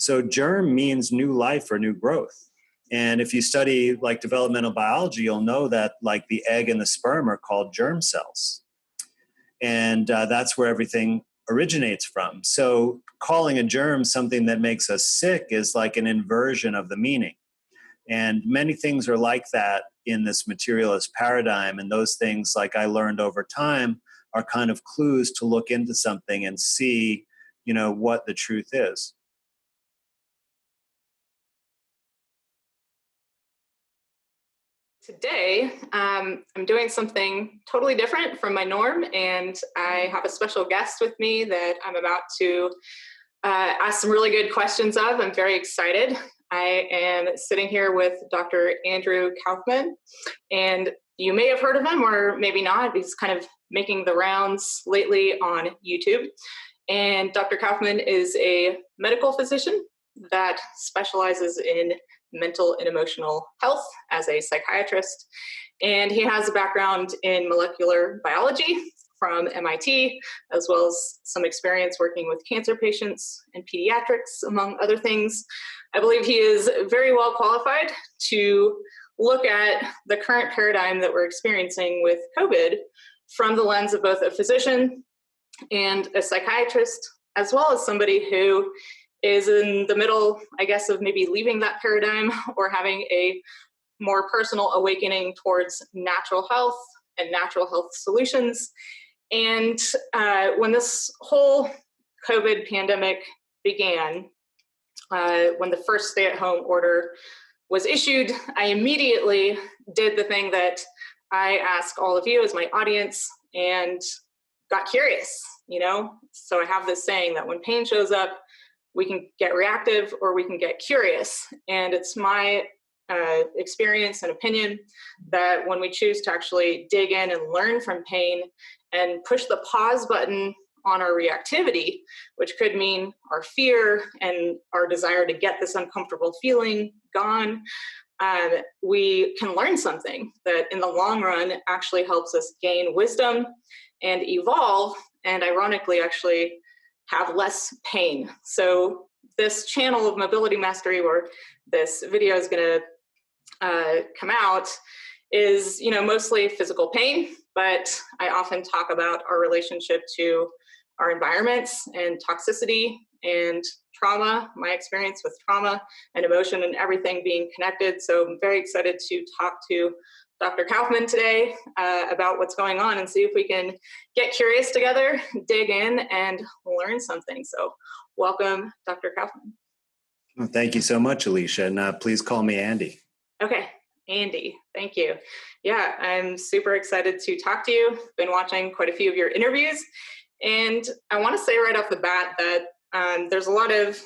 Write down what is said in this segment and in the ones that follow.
So germ means new life or new growth. And if you study like developmental biology, you'll know that like the egg and the sperm are called germ cells. And that's where everything originates from. So calling a germ something that makes us sick is like an inversion of the meaning. And many things are like that in this materialist paradigm. And those things, like I learned over time, are kind of clues to look into something and see, what the truth is. Today, I'm doing something totally different from my norm, and I have a special guest with me that I'm about to ask some really good questions of. I'm very excited. I am sitting here with Dr. Andrew Kaufman, and you may have heard of him or maybe not. He's kind of making the rounds lately on YouTube. And Dr. Kaufman is a medical physician that specializes in mental and emotional health as a psychiatrist. And he has a background in molecular biology from MIT, as well as some experience working with cancer patients and pediatrics, among other things. I believe he is very well qualified to look at the current paradigm that we're experiencing with COVID from the lens of both a physician and a psychiatrist, as well as somebody who is in the middle, I guess, of maybe leaving that paradigm or having a more personal awakening towards natural health and natural health solutions. And when this whole COVID pandemic began, when the first stay-at-home order was issued, I immediately did the thing that I ask all of you as my audience and got curious, So I have this saying that when pain shows up, we can get reactive or we can get curious. And it's my experience and opinion that when we choose to actually dig in and learn from pain and push the pause button on our reactivity, which could mean our fear and our desire to get this uncomfortable feeling gone, we can learn something that in the long run actually helps us gain wisdom and evolve, and ironically actually have less pain. So this channel of MobilityMastery, where this video is going to come out, is mostly physical pain, but I often talk about our relationship to our environments and toxicity and trauma, my experience with trauma and emotion and everything being connected. So I'm very excited to talk to Dr. Kaufman today about what's going on and see if we can get curious together, dig in, and learn something. So welcome, Dr. Kaufman. Well, thank you so much, Elisha, and please call me Andy. Okay, Andy, thank you. Yeah, I'm super excited to talk to you. Been watching quite a few of your interviews, and I want to say right off the bat that there's a lot of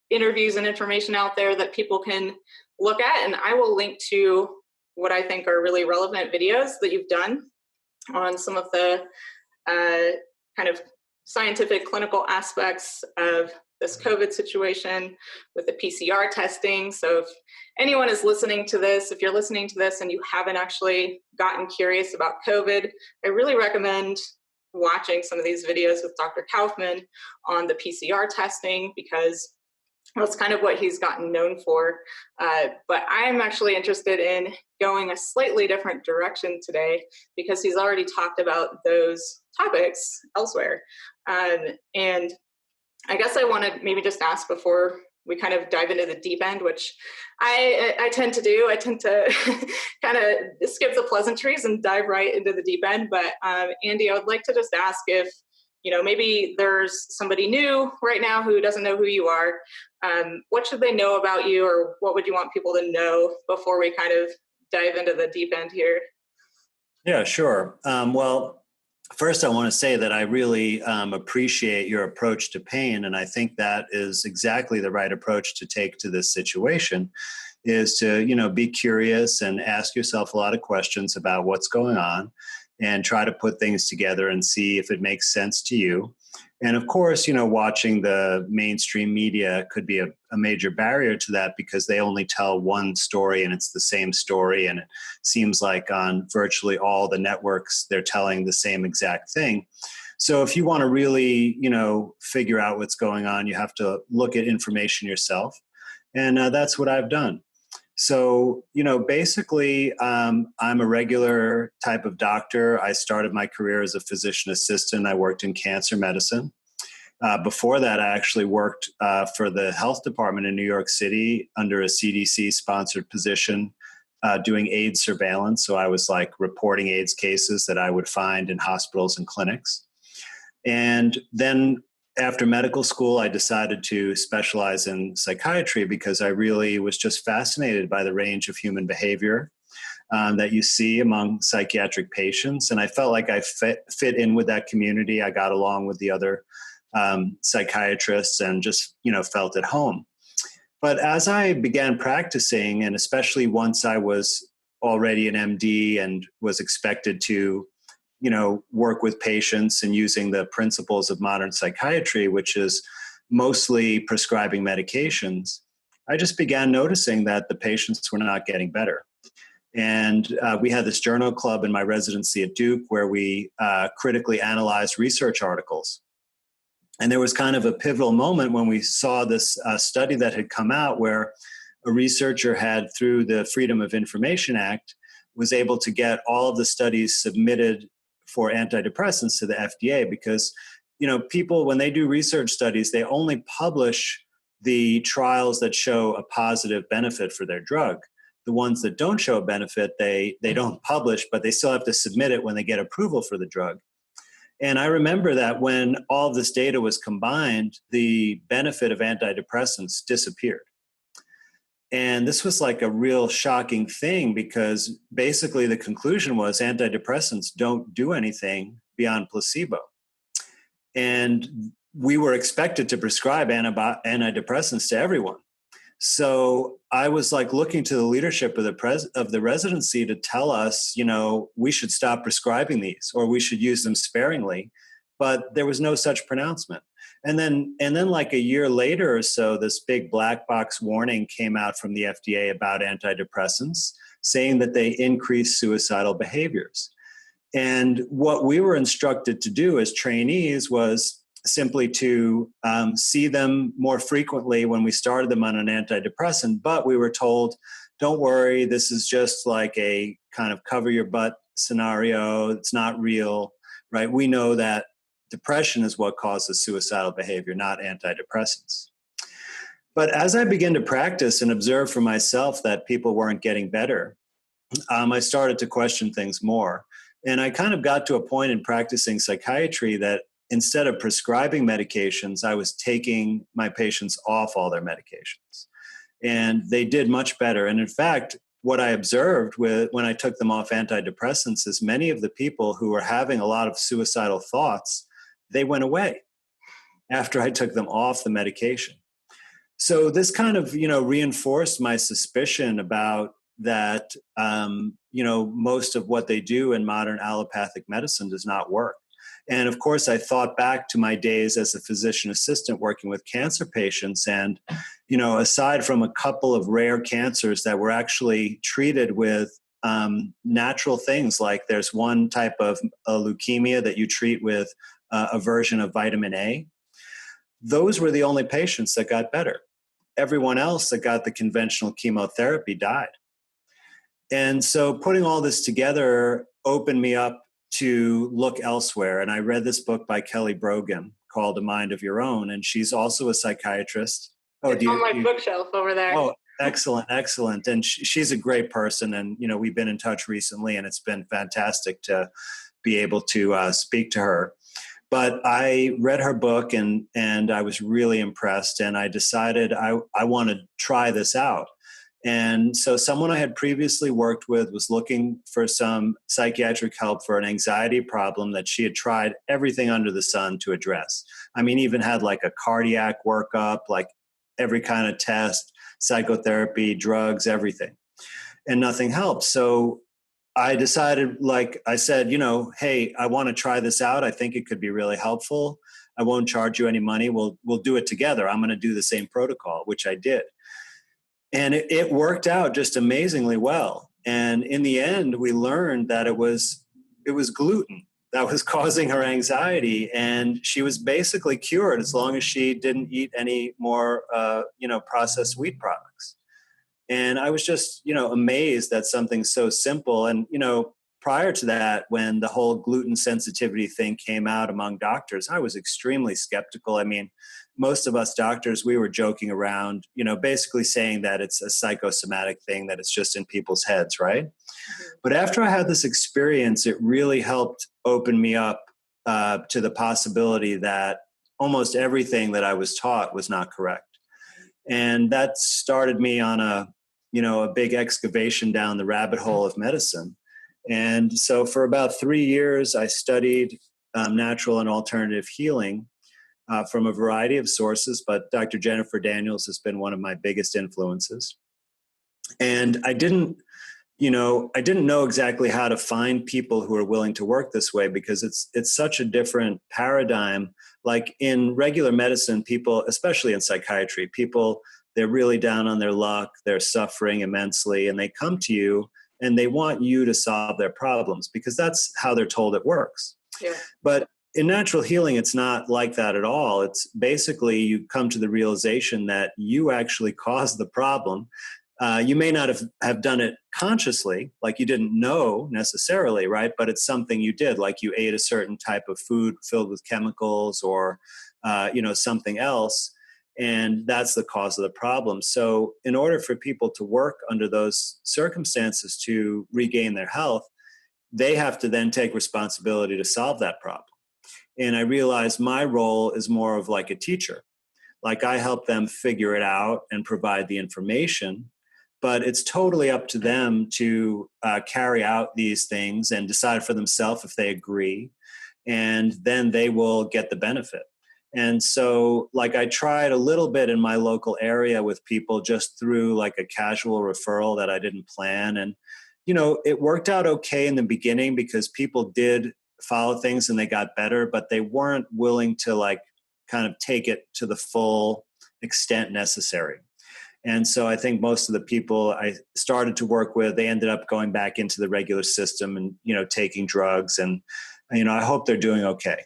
interviews and information out there that people can look at, and I will link to what I think are really relevant videos that you've done on some of the kind of scientific clinical aspects of this COVID situation with the PCR testing. So if anyone is listening to this, if you're listening to this and you haven't actually gotten curious about COVID, I really recommend watching some of these videos with Dr. Kaufman on the PCR testing, because that's kind of what he's gotten known for. But I'm actually interested in going a slightly different direction today, because he's already talked about those topics elsewhere. And I guess I want to maybe just ask before we kind of dive into the deep end, which I tend to do. I tend to kind of skip the pleasantries and dive right into the deep end. But Andy, I would like to just ask if, maybe there's somebody new right now who doesn't know who you are. What should they know about you, or what would you want people to know before we kind of dive into the deep end here? Yeah, sure. Well, first I want to say that I really appreciate your approach to pain, and I think that is exactly the right approach to take to this situation, is to, be curious and ask yourself a lot of questions about what's going on and try to put things together and see if it makes sense to you. And of course, watching the mainstream media could be a major barrier to that, because they only tell one story and it's the same story. And it seems like on virtually all the networks, they're telling the same exact thing. So if you want to really, figure out what's going on, you have to look at information yourself. And that's what I've done. So, basically, I'm a regular type of doctor. I started my career as a physician assistant. I worked in cancer medicine. Before that, I actually worked for the health department in New York City under a CDC-sponsored position doing AIDS surveillance. So I was like reporting AIDS cases that I would find in hospitals and clinics. And then after medical school, I decided to specialize in psychiatry because I really was just fascinated by the range of human behavior that you see among psychiatric patients. And I felt like I fit in with that community. I got along with the other psychiatrists and just, felt at home. But as I began practicing, and especially once I was already an MD and was expected to work with patients and using the principles of modern psychiatry, which is mostly prescribing medications, I just began noticing that the patients were not getting better. And we had this journal club in my residency at Duke where we critically analyzed research articles. And there was kind of a pivotal moment when we saw this study that had come out where a researcher had, through the Freedom of Information Act, was able to get all of the studies submitted for antidepressants to the FDA because, people, when they do research studies, they only publish the trials that show a positive benefit for their drug. The ones that don't show a benefit, they don't publish, but they still have to submit it when they get approval for the drug. And I remember that when all of this data was combined, the benefit of antidepressants disappeared. And this was like a real shocking thing because basically the conclusion was antidepressants don't do anything beyond placebo. And we were expected to prescribe antidepressants to everyone. So I was like looking to the leadership of the residency to tell us, we should stop prescribing these or we should use them sparingly. But there was no such pronouncement. And then like a year later or so, this big black box warning came out from the FDA about antidepressants, saying that they increase suicidal behaviors. And what we were instructed to do as trainees was simply to see them more frequently when we started them on an antidepressant. But we were told, don't worry, this is just like a kind of cover your butt scenario. It's not real, right? We know that depression is what causes suicidal behavior, not antidepressants. But as I began to practice and observe for myself that people weren't getting better, I started to question things more. And I kind of got to a point in practicing psychiatry that instead of prescribing medications, I was taking my patients off all their medications. And they did much better. And in fact, what I observed when I took them off antidepressants is many of the people who were having a lot of suicidal thoughts, they went away after I took them off the medication. So this kind of, reinforced my suspicion about that, most of what they do in modern allopathic medicine does not work. And of course, I thought back to my days as a physician assistant working with cancer patients. And, aside from a couple of rare cancers that were actually treated with natural things, like there's one type of leukemia that you treat with a version of vitamin A, those were the only patients that got better. Everyone else that got the conventional chemotherapy died. And so putting all this together opened me up to look elsewhere. And I read this book by Kelly Brogan called A Mind of Your Own. And she's also a psychiatrist. It's on my bookshelf over there. Oh, excellent, excellent. And she's a great person. And, we've been in touch recently and it's been fantastic to be able to speak to her. But I read her book and I was really impressed. And I decided I want to try this out. And so someone I had previously worked with was looking for some psychiatric help for an anxiety problem that she had tried everything under the sun to address. I mean, even had like a cardiac workup, like every kind of test, psychotherapy, drugs, everything. And nothing helped. So I decided, like I said, hey, I want to try this out. I think it could be really helpful. I won't charge you any money. We'll do it together. I'm going to do the same protocol, which I did. And it worked out just amazingly well. And in the end, we learned that it was gluten that was causing her anxiety, and she was basically cured as long as she didn't eat any more, processed wheat products. And I was just, amazed that something so simple. And, prior to that, when the whole gluten sensitivity thing came out among doctors, I was extremely skeptical. I mean, most of us doctors, we were joking around, basically saying that it's a psychosomatic thing, that it's just in people's heads, right? But after I had this experience, it really helped open me up to the possibility that almost everything that I was taught was not correct. And that started me on a big excavation down the rabbit hole of medicine. And so for about 3 years, I studied natural and alternative healing from a variety of sources, but Dr. Jennifer Daniels has been one of my biggest influences. And I didn't know exactly how to find people who are willing to work this way, because it's such a different paradigm. Like in regular medicine, people, especially in psychiatry, people, they're really down on their luck, they're suffering immensely, and they come to you and they want you to solve their problems because that's how they're told it works. Yeah. But in natural healing, it's not like that at all. It's basically you come to the realization that you actually caused the problem. You may not have done it consciously, like you didn't know necessarily, right? But it's something you did, like you ate a certain type of food filled with chemicals or, something else. And that's the cause of the problem. So in order for people to work under those circumstances to regain their health, they have to then take responsibility to solve that problem. And I realized my role is more of like a teacher. Like I help them figure it out and provide the information, but it's totally up to them to carry out these things and decide for themselves if they agree, and then they will get the benefit. And so like I tried a little bit in my local area with people just through like a casual referral that I didn't plan. And, it worked out okay in the beginning because people did follow things and they got better, but they weren't willing to like kind of take it to the full extent necessary. And so I think most of the people I started to work with, they ended up going back into the regular system and, taking drugs. And, I hope they're doing okay.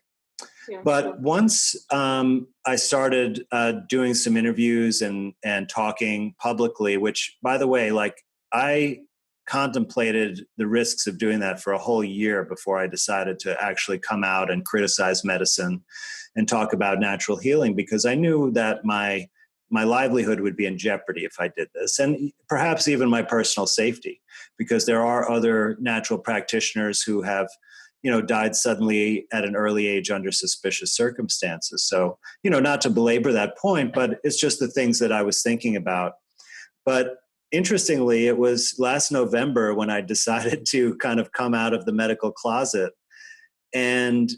Yeah. But once I started doing some interviews and talking publicly, which, by the way, like I contemplated the risks of doing that for a whole year before I decided to actually come out and criticize medicine and talk about natural healing, because I knew that my livelihood would be in jeopardy if I did this, and perhaps even my personal safety, because there are other natural practitioners who have died suddenly at an early age under suspicious circumstances. So, not to belabor that point, but it's just the things that I was thinking about. But interestingly, it was last November when I decided to kind of come out of the medical closet. And,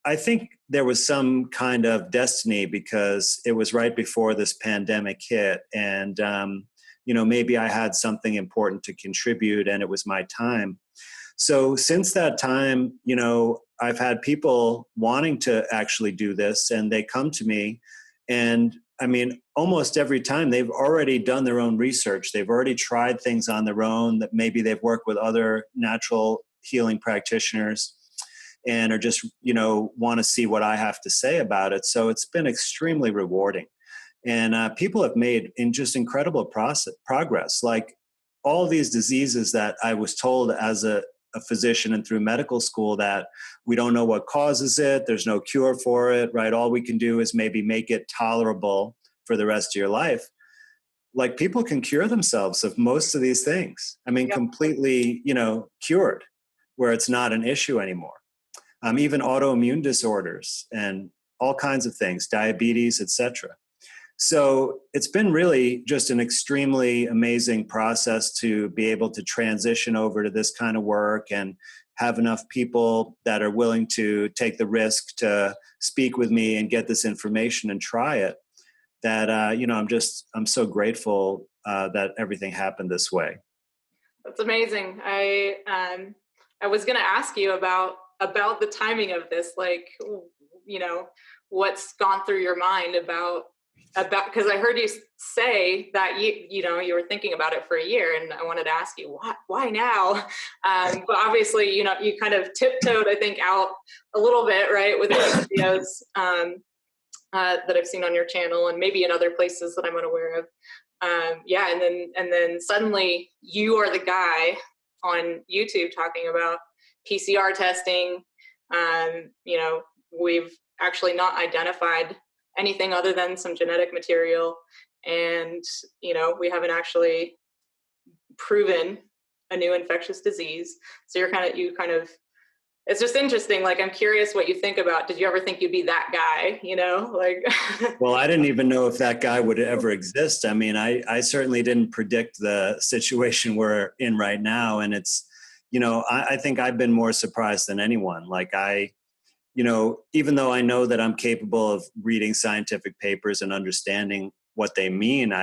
I think there was some kind of destiny because it was right before this pandemic hit. And, maybe I had something important to contribute and it was my time. So since that time, I've had people wanting to actually do this, and they come to me. And I mean, almost every time they've already done their own research. They've already tried things on their own, that maybe they've worked with other natural healing practitioners and are just, want to see what I have to say about it. So it's been extremely rewarding. And people have made just incredible progress. Like all these diseases that I was told as a physician and through medical school that we don't know what causes it, there's no cure for it, right? All we can do is maybe make it tolerable for the rest of your life. Like people can cure themselves of most of these things. I mean, Yep. completely, cured, where it's not an issue anymore. Even autoimmune disorders and all kinds of things, diabetes, etc. So it's been really just an extremely amazing process to be able to transition over to this kind of work and have enough people that are willing to take the risk to speak with me and get this information and try it. That, I'm so grateful that everything happened this way. That's amazing. I was going to ask you about the timing of this, like, what's gone through your mind about about, because I heard you say that you were thinking about it for a year, and I wanted to ask you why now. But obviously, you kind of tiptoed, I think, out a little bit, right, with the videos that I've seen on your channel, and maybe in other places that I'm unaware of. Yeah, and then suddenly you are the guy on YouTube talking about PCR testing. We've actually not identified anything other than some genetic material, and we haven't actually proven a new infectious disease. So you kind of it's just interesting. Like, I'm curious what you think about, did you ever think you'd be that guy, like Well, I didn't even know if that guy would ever exist. I mean, I certainly didn't predict the situation we're in right now. And it's, I think I've been more surprised than anyone. Like even though I know that I'm capable of reading scientific papers and understanding what they mean,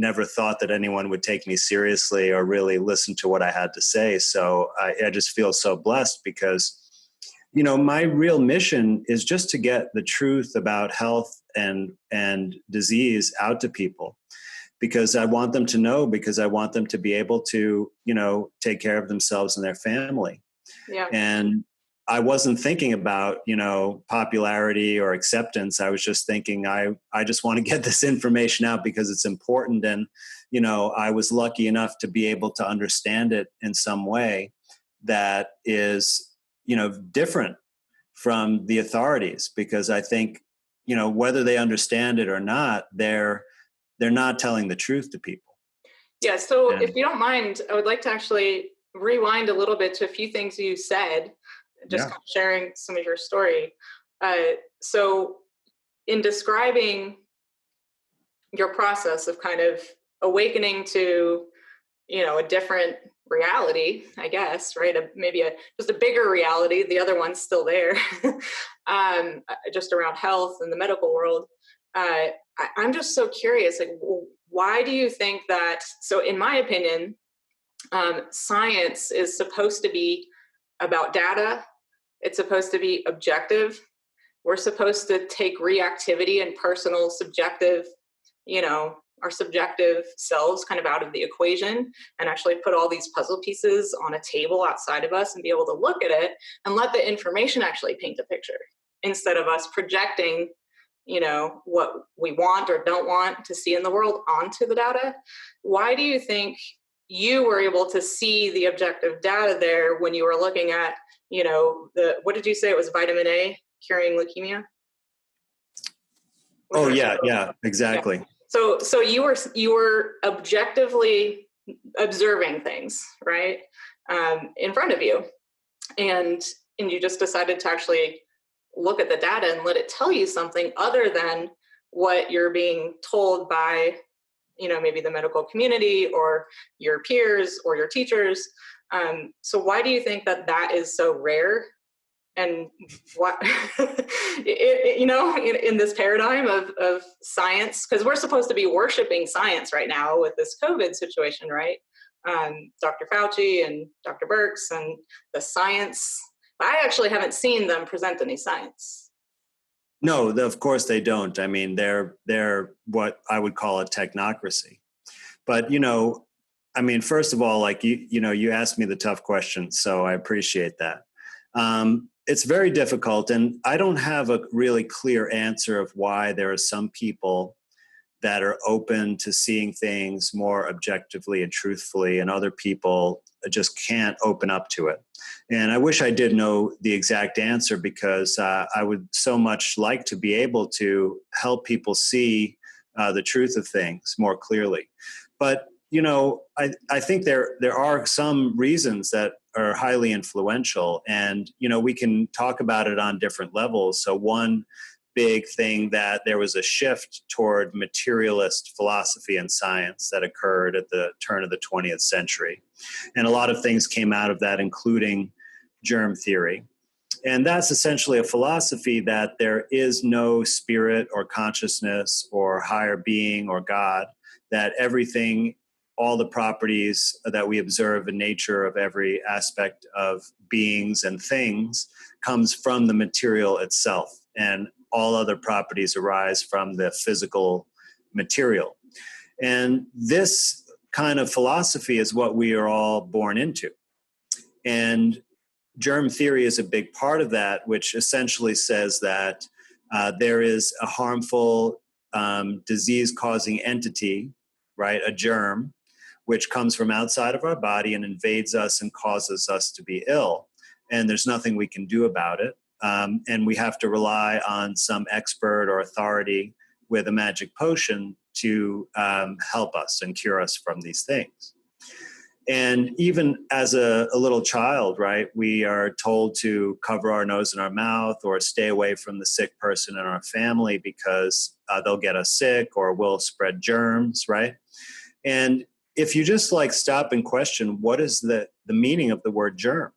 never thought that anyone would take me seriously or really listen to what I had to say. So I just feel so blessed because, my real mission is just to get the truth about health and disease out to people, because I want them to know, because I want them to be able to, take care of themselves and their family. Yeah. And I wasn't thinking about, popularity or acceptance. I was just thinking, I just want to get this information out because it's important. And, I was lucky enough to be able to understand it in some way that is, different from the authorities, because I think, whether they understand it or not, they're not telling the truth to people. Yeah. So if you don't mind, I would like to actually rewind a little bit to a few things you said, just kind of sharing some of your story. So in describing your process of kind of awakening to, a different reality, I guess, right? Maybe just a bigger reality. The other one's still there, just around health and the medical world. I'm just so curious, like, why do you think that? So in my opinion, science is supposed to be about data. It's supposed to be objective. We're supposed to take reactivity and personal subjective, our subjective selves kind of out of the equation, and actually put all these puzzle pieces on a table outside of us and be able to look at it and let the information actually paint a picture, instead of us projecting, what we want or don't want to see in the world onto the data. Why do you think you were able to see the objective data there when you were looking at, what did you say it was, vitamin A curing leukemia? Yeah, exactly. Yeah. So you were objectively observing things, right, in front of you, and you just decided to actually look at the data and let it tell you something other than what you're being told by, maybe the medical community or your peers or your teachers. So why do you think that is so rare? And what, in this paradigm of science, because we're supposed to be worshiping science right now with this COVID situation, right? Dr. Fauci and Dr. Birx and the science. I actually haven't seen them present any science. No, of course they don't. I mean, they're what I would call a technocracy. But, first of all, like, you asked me the tough questions, so I appreciate that. It's very difficult, and I don't have a really clear answer of why there are some people that are open to seeing things more objectively and truthfully, and other people just can't open up to it. And I wish I did know the exact answer, because I would so much like to be able to help people see the truth of things more clearly. But, I think there are some reasons that are highly influential, and, we can talk about it on different levels. So one big thing, that there was a shift toward materialist philosophy and science that occurred at the turn of the 20th century. And a lot of things came out of that, including germ theory. And that's essentially a philosophy that there is no spirit or consciousness or higher being or God, that everything, all the properties that we observe in nature of every aspect of beings and things, comes from the material itself. And all other properties arise from the physical material. And this kind of philosophy is what we are all born into. And germ theory is a big part of that, which essentially says that there is a harmful disease-causing entity, right, a germ, which comes from outside of our body and invades us and causes us to be ill. And there's nothing we can do about it. And we have to rely on some expert or authority with a magic potion to help us and cure us from these things. And even as a little child, right, we are told to cover our nose and our mouth or stay away from the sick person in our family because they'll get us sick or we'll spread germs, right? And if you just like stop and question, what is the meaning of the word germ?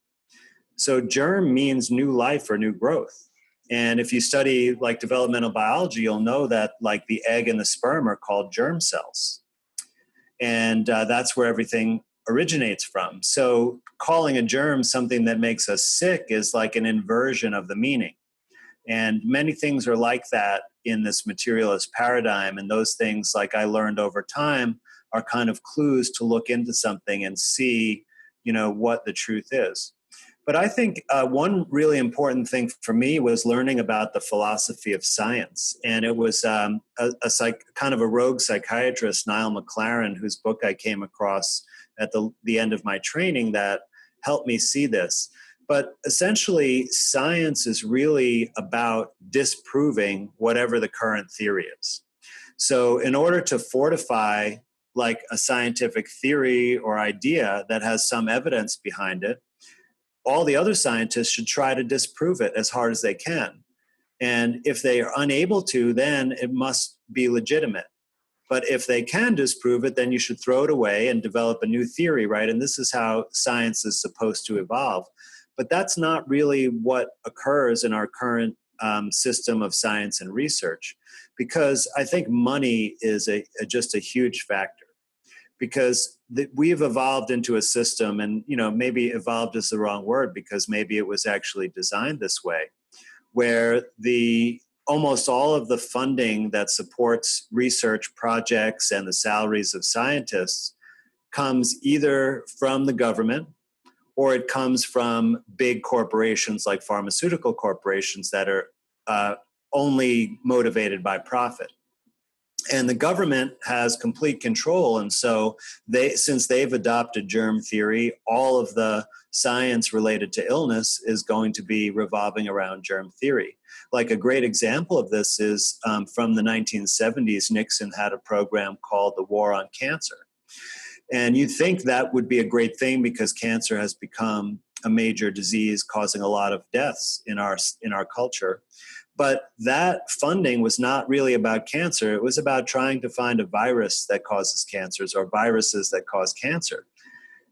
So germ means new life or new growth. And if you study like developmental biology, you'll know that like the egg and the sperm are called germ cells. And that's where everything originates from. So calling a germ something that makes us sick is like an inversion of the meaning. And many things are like that in this materialist paradigm. And those things, like I learned over time, are kind of clues to look into something and see, what the truth is. But I think one really important thing for me was learning about the philosophy of science. And it was kind of a rogue psychiatrist, Niall McLaren, whose book I came across at the end of my training that helped me see this. But essentially, science is really about disproving whatever the current theory is. So in order to fortify like a scientific theory or idea that has some evidence behind it, all the other scientists should try to disprove it as hard as they can. And if they are unable to, then it must be legitimate. But if they can disprove it, then you should throw it away and develop a new theory, right? And this is how science is supposed to evolve. But that's not really what occurs in our current system of science and research, because I think money is just a huge factor. Because we've evolved into a system, and maybe evolved is the wrong word, because maybe it was actually designed this way, where almost all of the funding that supports research projects and the salaries of scientists comes either from the government or it comes from big corporations like pharmaceutical corporations that are only motivated by profit. And the government has complete control. And so since they've adopted germ theory, all of the science related to illness is going to be revolving around germ theory. Like a great example of this is from the 1970s, Nixon had a program called the War on Cancer. And you'd think that would be a great thing because cancer has become a major disease causing a lot of deaths in our culture. But that funding was not really about cancer. It was about trying to find a virus that causes cancers or viruses that cause cancer.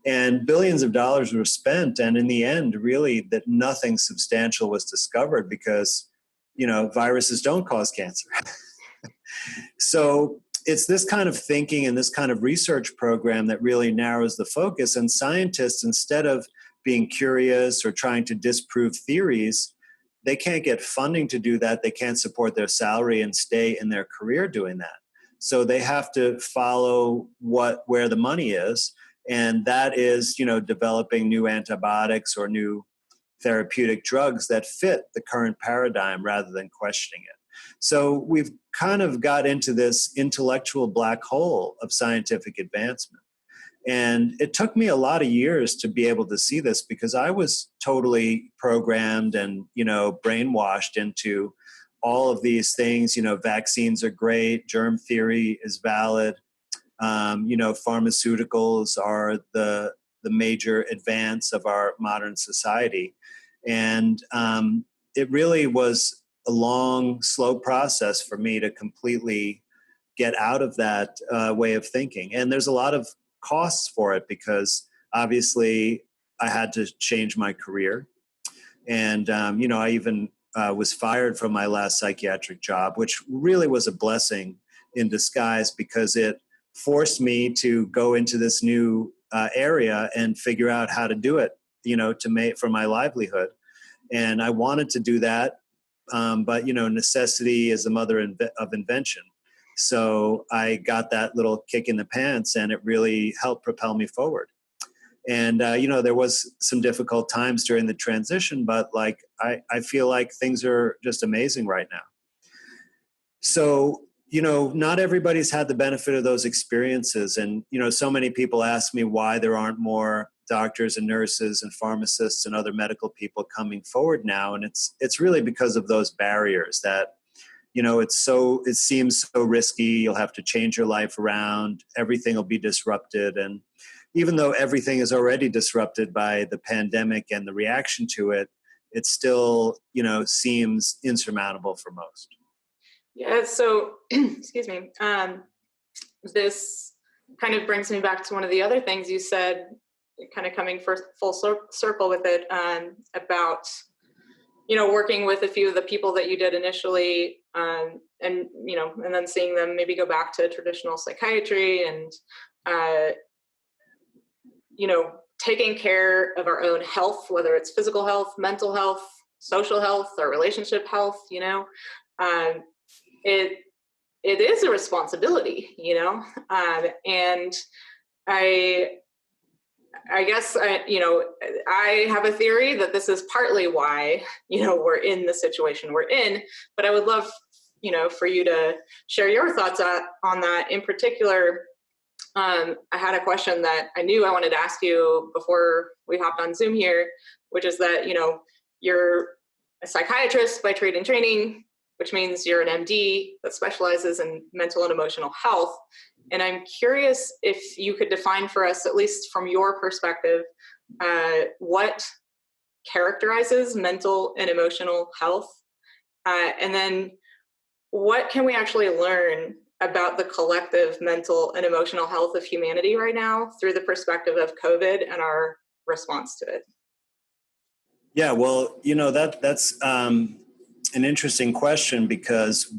And billions of dollars were spent. And in the end, really, that nothing substantial was discovered because, viruses don't cause cancer. So it's this kind of thinking and this kind of research program that really narrows the focus. And scientists, instead of being curious or trying to disprove theories, they can't get funding to do that. They can't support their salary and stay in their career doing that. So they have to follow where the money is. And that is, developing new antibiotics or new therapeutic drugs that fit the current paradigm rather than questioning it. So we've kind of got into this intellectual black hole of scientific advancement. And it took me a lot of years to be able to see this because I was totally programmed and, brainwashed into all of these things. Vaccines are great. Germ theory is valid. Pharmaceuticals are the major advance of our modern society. And it really was a long, slow process for me to completely get out of that way of thinking. And there's a lot of costs for it because obviously I had to change my career. And, I even was fired from my last psychiatric job, which really was a blessing in disguise because it forced me to go into this new area and figure out how to do it, for my livelihood. And I wanted to do that but necessity is the mother of invention. So I got that little kick in the pants, and it really helped propel me forward. And there was some difficult times during the transition, but like I feel like things are just amazing right now. So not everybody's had the benefit of those experiences, and so many people ask me why there aren't more doctors and nurses and pharmacists and other medical people coming forward now, and it's really because of those barriers that it seems so risky. You'll have to change your life around. Everything will be disrupted. And even though everything is already disrupted by the pandemic and the reaction to it, it still, seems insurmountable for most. Yeah. So, excuse me. This kind of brings me back to one of the other things you said, kind of coming full circle with it, about working with a few of the people that you did initially, and then seeing them maybe go back to traditional psychiatry and, taking care of our own health, whether it's physical health, mental health, social health, or relationship health, it is a responsibility, and I guess I have a theory that this is partly why we're in the situation we're in, but I would love for you to share your thoughts on that. In particular, I had a question that I knew I wanted to ask you before we hopped on Zoom here, which is that you're a psychiatrist by trade and training, which means you're an MD that specializes in mental and emotional health. And I'm curious if you could define for us, at least from your perspective, what characterizes mental and emotional health, and then what can we actually learn about the collective mental and emotional health of humanity right now through the perspective of COVID and our response to it? Yeah, well, that's an interesting question, because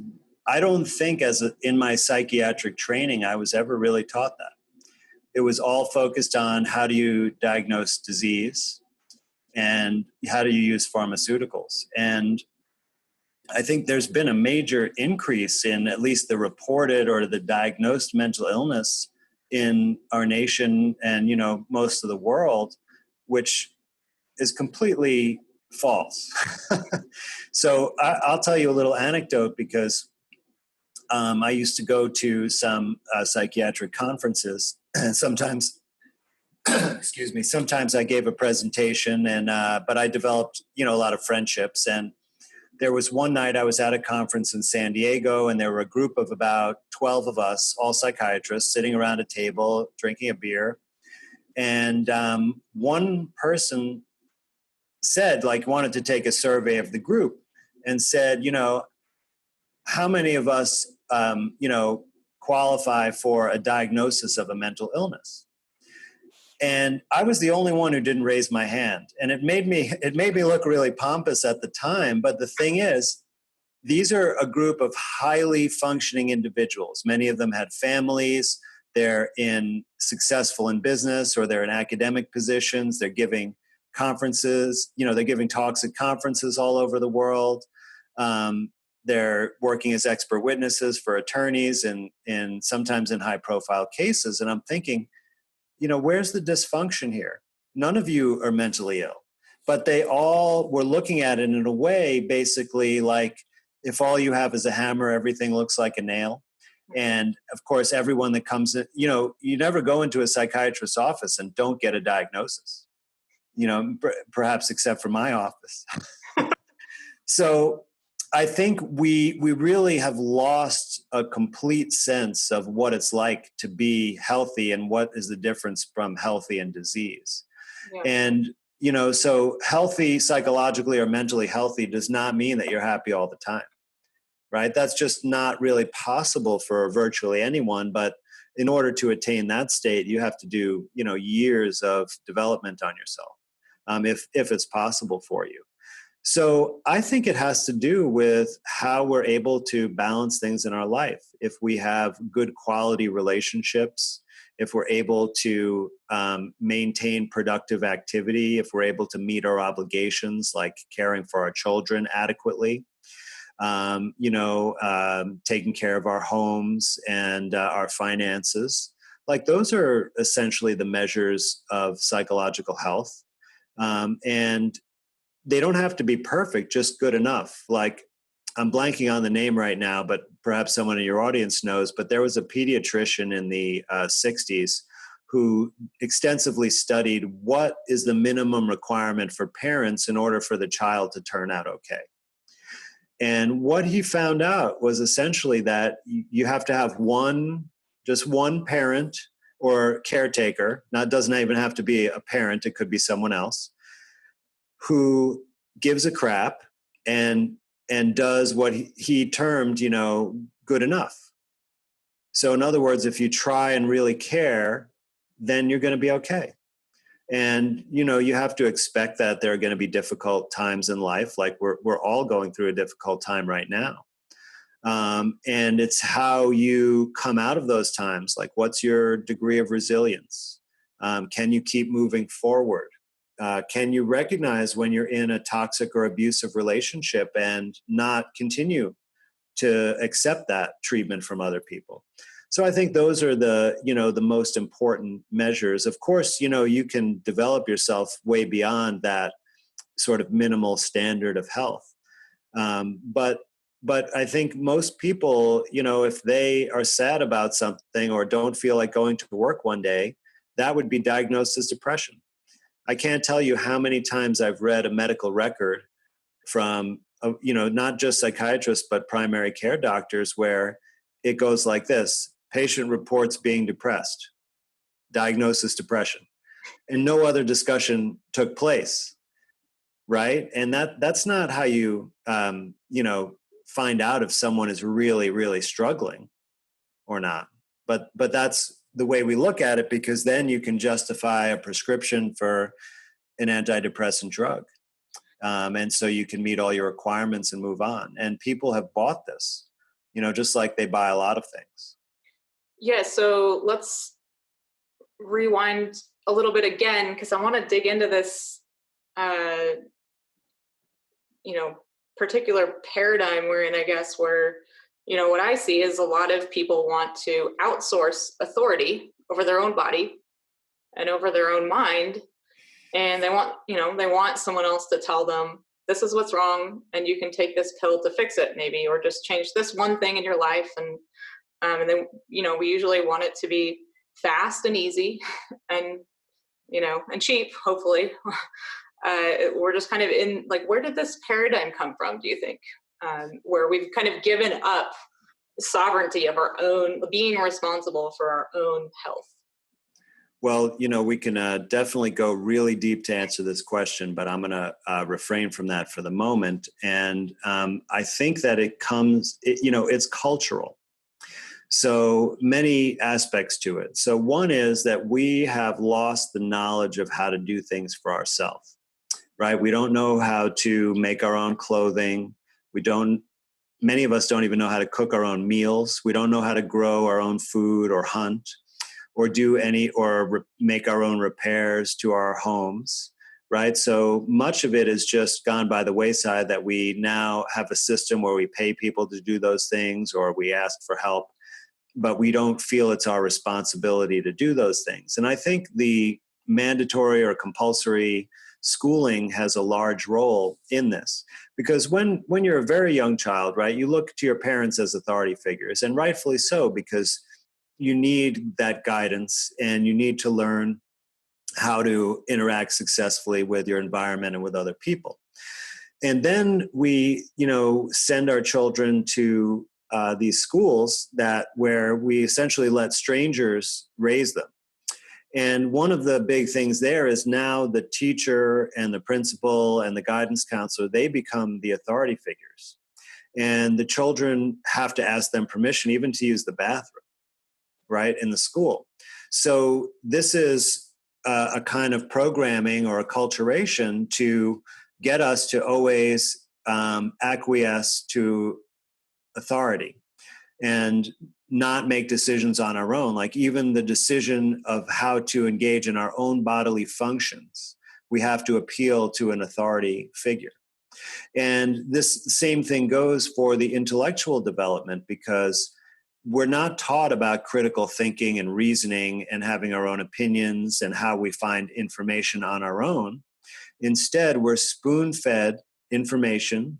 I don't think in my psychiatric training, I was ever really taught that. It was all focused on how do you diagnose disease and how do you use pharmaceuticals. And I think there's been a major increase in at least the reported or the diagnosed mental illness in our nation and, most of the world, which is completely false. So I'll tell you a little anecdote, because I used to go to some psychiatric conferences, and sometimes, excuse me, sometimes I gave a presentation, and but I developed, a lot of friendships. And there was one night I was at a conference in San Diego, and there were a group of about 12 of us, all psychiatrists, sitting around a table, drinking a beer. And one person said, wanted to take a survey of the group, and said, how many of us, qualify for a diagnosis of a mental illness? And I was the only one who didn't raise my hand. And it made me look really pompous at the time. But the thing is, these are a group of highly functioning individuals. Many of them had families. They're successful in business, or they're in academic positions. They're giving conferences, they're giving talks at conferences all over the world. They're working as expert witnesses for attorneys and sometimes in high profile cases. And I'm thinking, where's the dysfunction here? None of you are mentally ill, but they all were looking at it in a way, basically like, if all you have is a hammer, everything looks like a nail. And of course, everyone that comes in, you never go into a psychiatrist's office and don't get a diagnosis, perhaps except for my office. So I think we really have lost a complete sense of what it's like to be healthy and what is the difference from healthy and disease. Yeah. And, so healthy psychologically or mentally healthy does not mean that you're happy all the time, right? That's just not really possible for virtually anyone. But in order to attain that state, you have to do, years of development on yourself, if it's possible for you. So I think it has to do with how we're able to balance things in our life. If we have good quality relationships, if we're able to maintain productive activity, if we're able to meet our obligations like caring for our children adequately, taking care of our homes and our finances. Like those are essentially the measures of psychological health. And they don't have to be perfect, just good enough. Like I'm blanking on the name right now, but perhaps someone in your audience knows, but there was a pediatrician in the 60s who extensively studied what is the minimum requirement for parents in order for the child to turn out okay. And what he found out was essentially that you have to have just one parent or caretaker. Now, it doesn't even have to be a parent, it could be someone else, who gives a crap and does what he termed, good enough. So in other words, if you try and really care, then you're going to be okay. And, you have to expect that there are going to be difficult times in life. Like we're all going through a difficult time right now. And it's how you come out of those times. Like, what's your degree of resilience? Can you keep moving forward? Can you recognize when you're in a toxic or abusive relationship and not continue to accept that treatment from other people? So I think those are the most important measures. Of course, you can develop yourself way beyond that sort of minimal standard of health. But I think most people, if they are sad about something or don't feel like going to work one day, that would be diagnosed as depression. I can't tell you how many times I've read a medical record from, not just psychiatrists, but primary care doctors where it goes like this: patient reports being depressed, diagnosis depression, and no other discussion took place, right? And that's not how you, find out if someone is really, really struggling or not. But that's the way we look at it, because then you can justify a prescription for an antidepressant drug. And so you can meet all your requirements and move on. And people have bought this, just like they buy a lot of things. Yeah, so let's rewind a little bit again, because I want to dig into this, particular paradigm we're in, I guess, where, what I see is a lot of people want to outsource authority over their own body and over their own mind. And they want someone else to tell them, this is what's wrong, and you can take this pill to fix it, maybe, or just change this one thing in your life. And then, we usually want it to be fast and easy and, and cheap, hopefully. We're just kind of in, like, where did this paradigm come from, do you think? Where we've kind of given up sovereignty of our own, being responsible for our own health. Well, we can definitely go really deep to answer this question, but I'm going to refrain from that for the moment. And I think that it's cultural. So many aspects to it. So one is that we have lost the knowledge of how to do things for ourselves, right? We don't know how to make our own clothing. Many of us don't even know how to cook our own meals. We don't know how to grow our own food or hunt or make our own repairs to our homes, right? So much of it has just gone by the wayside, that we now have a system where we pay people to do those things or we ask for help, but we don't feel it's our responsibility to do those things. And I think the mandatory or compulsory schooling has a large role in this, because when you're a very young child, right, you look to your parents as authority figures, and rightfully so, because you need that guidance and you need to learn how to interact successfully with your environment and with other people. And then we, send our children to these schools where we essentially let strangers raise them. And one of the big things there is now the teacher and the principal and the guidance counselor, they become the authority figures. And the children have to ask them permission even to use the bathroom, right, in the school. So this is a kind of programming or acculturation to get us to always acquiesce to authority and not make decisions on our own. Like even the decision of how to engage in our own bodily functions, we have to appeal to an authority figure. And this same thing goes for the intellectual development, because we're not taught about critical thinking and reasoning and having our own opinions and how we find information on our own. Instead, we're spoon-fed information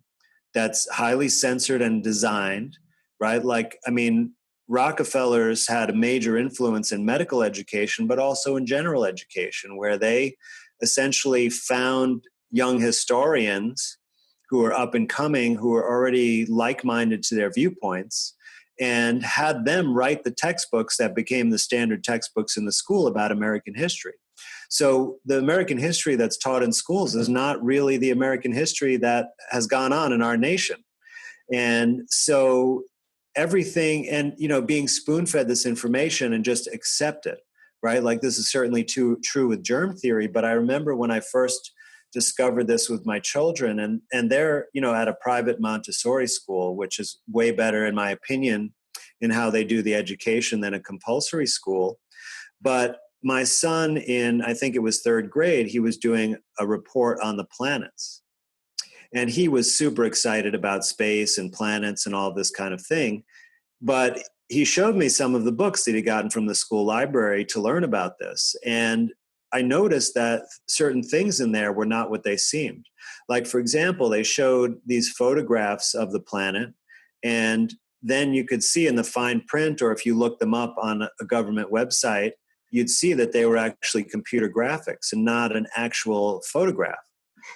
that's highly censored and designed, right? Like, I mean, Rockefellers had a major influence in medical education, but also in general education, where they essentially found young historians who are up and coming, who are already like-minded to their viewpoints, and had them write the textbooks that became the standard textbooks in the school about American history. So the American history that's taught in schools is not really the American history that has gone on in our nation. And so everything, and being spoon-fed this information and just accept it, right? Like, this is certainly true with germ theory, but I remember when I first discovered this with my children, and they're at a private Montessori school, which is way better in my opinion in how they do the education than a compulsory school. But my son, in I think it was third grade, he was doing a report on the planets. And he was super excited about space and planets and all this kind of thing. But he showed me some of the books that he'd gotten from the school library to learn about this. And I noticed that certain things in there were not what they seemed. Like, for example, they showed these photographs of the planet, and then you could see in the fine print, or if you look them up on a government website, you'd see that they were actually computer graphics and not an actual photograph.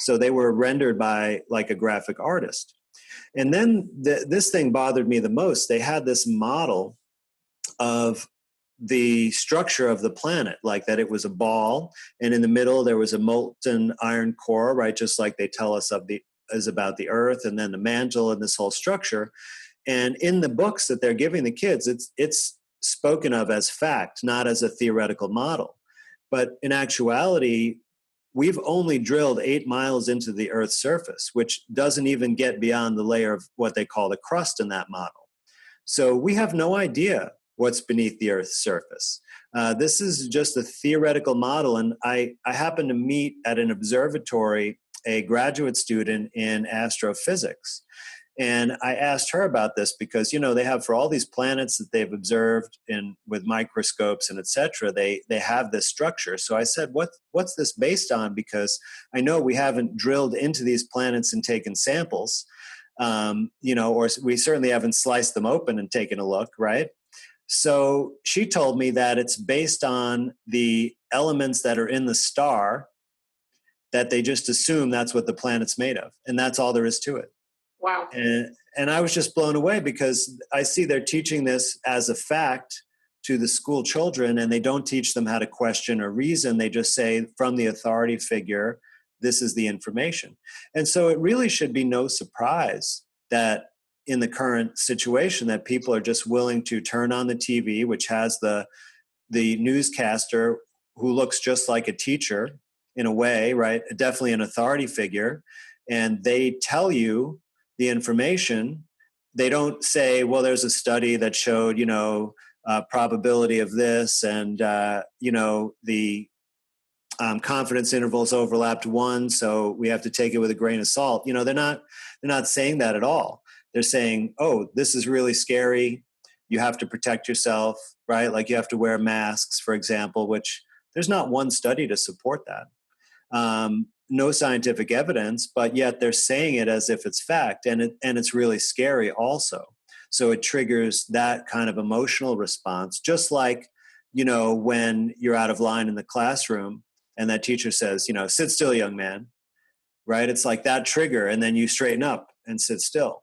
So they were rendered by like a graphic artist. And then this thing bothered me the most. They had this model of the structure of the planet, like that it was a ball, and in the middle there was a molten iron core, right? Just like they tell us is about the Earth, and then the mantle and this whole structure. And in the books that they're giving the kids, it's spoken of as fact, not as a theoretical model. But in actuality, we've only drilled 8 miles into the Earth's surface, which doesn't even get beyond the layer of what they call the crust in that model. So we have no idea what's beneath the Earth's surface. This is just a theoretical model. And I happened to meet at an observatory a graduate student in astrophysics. And I asked her about this because, they have, for all these planets that they've observed with microscopes and et cetera, they have this structure. So I said, what's this based on? Because I know we haven't drilled into these planets and taken samples, or we certainly haven't sliced them open and taken a look, right? So she told me that it's based on the elements that are in the star, that they just assume that's what the planet's made of. And that's all there is to it. Wow. And I was just blown away, because I see they're teaching this as a fact to the school children, and they don't teach them how to question or reason. They just say, from the authority figure, this is the information. And so it really should be no surprise that in the current situation that people are just willing to turn on the TV, which has the newscaster who looks just like a teacher in a way, right? Definitely an authority figure. And they tell you the information. They don't say, well, there's a study that showed, probability of this, and, the confidence intervals overlapped 1, so we have to take it with a grain of salt. They're not saying that at all. They're saying, oh, this is really scary. You have to protect yourself, right? Like, you have to wear masks, for example, which there's not one study to support that. No scientific evidence, but yet they're saying it as if it's fact, and it's really scary also. So it triggers that kind of emotional response, just like, when you're out of line in the classroom and that teacher says, sit still, young man, right? It's like that trigger, and then you straighten up and sit still.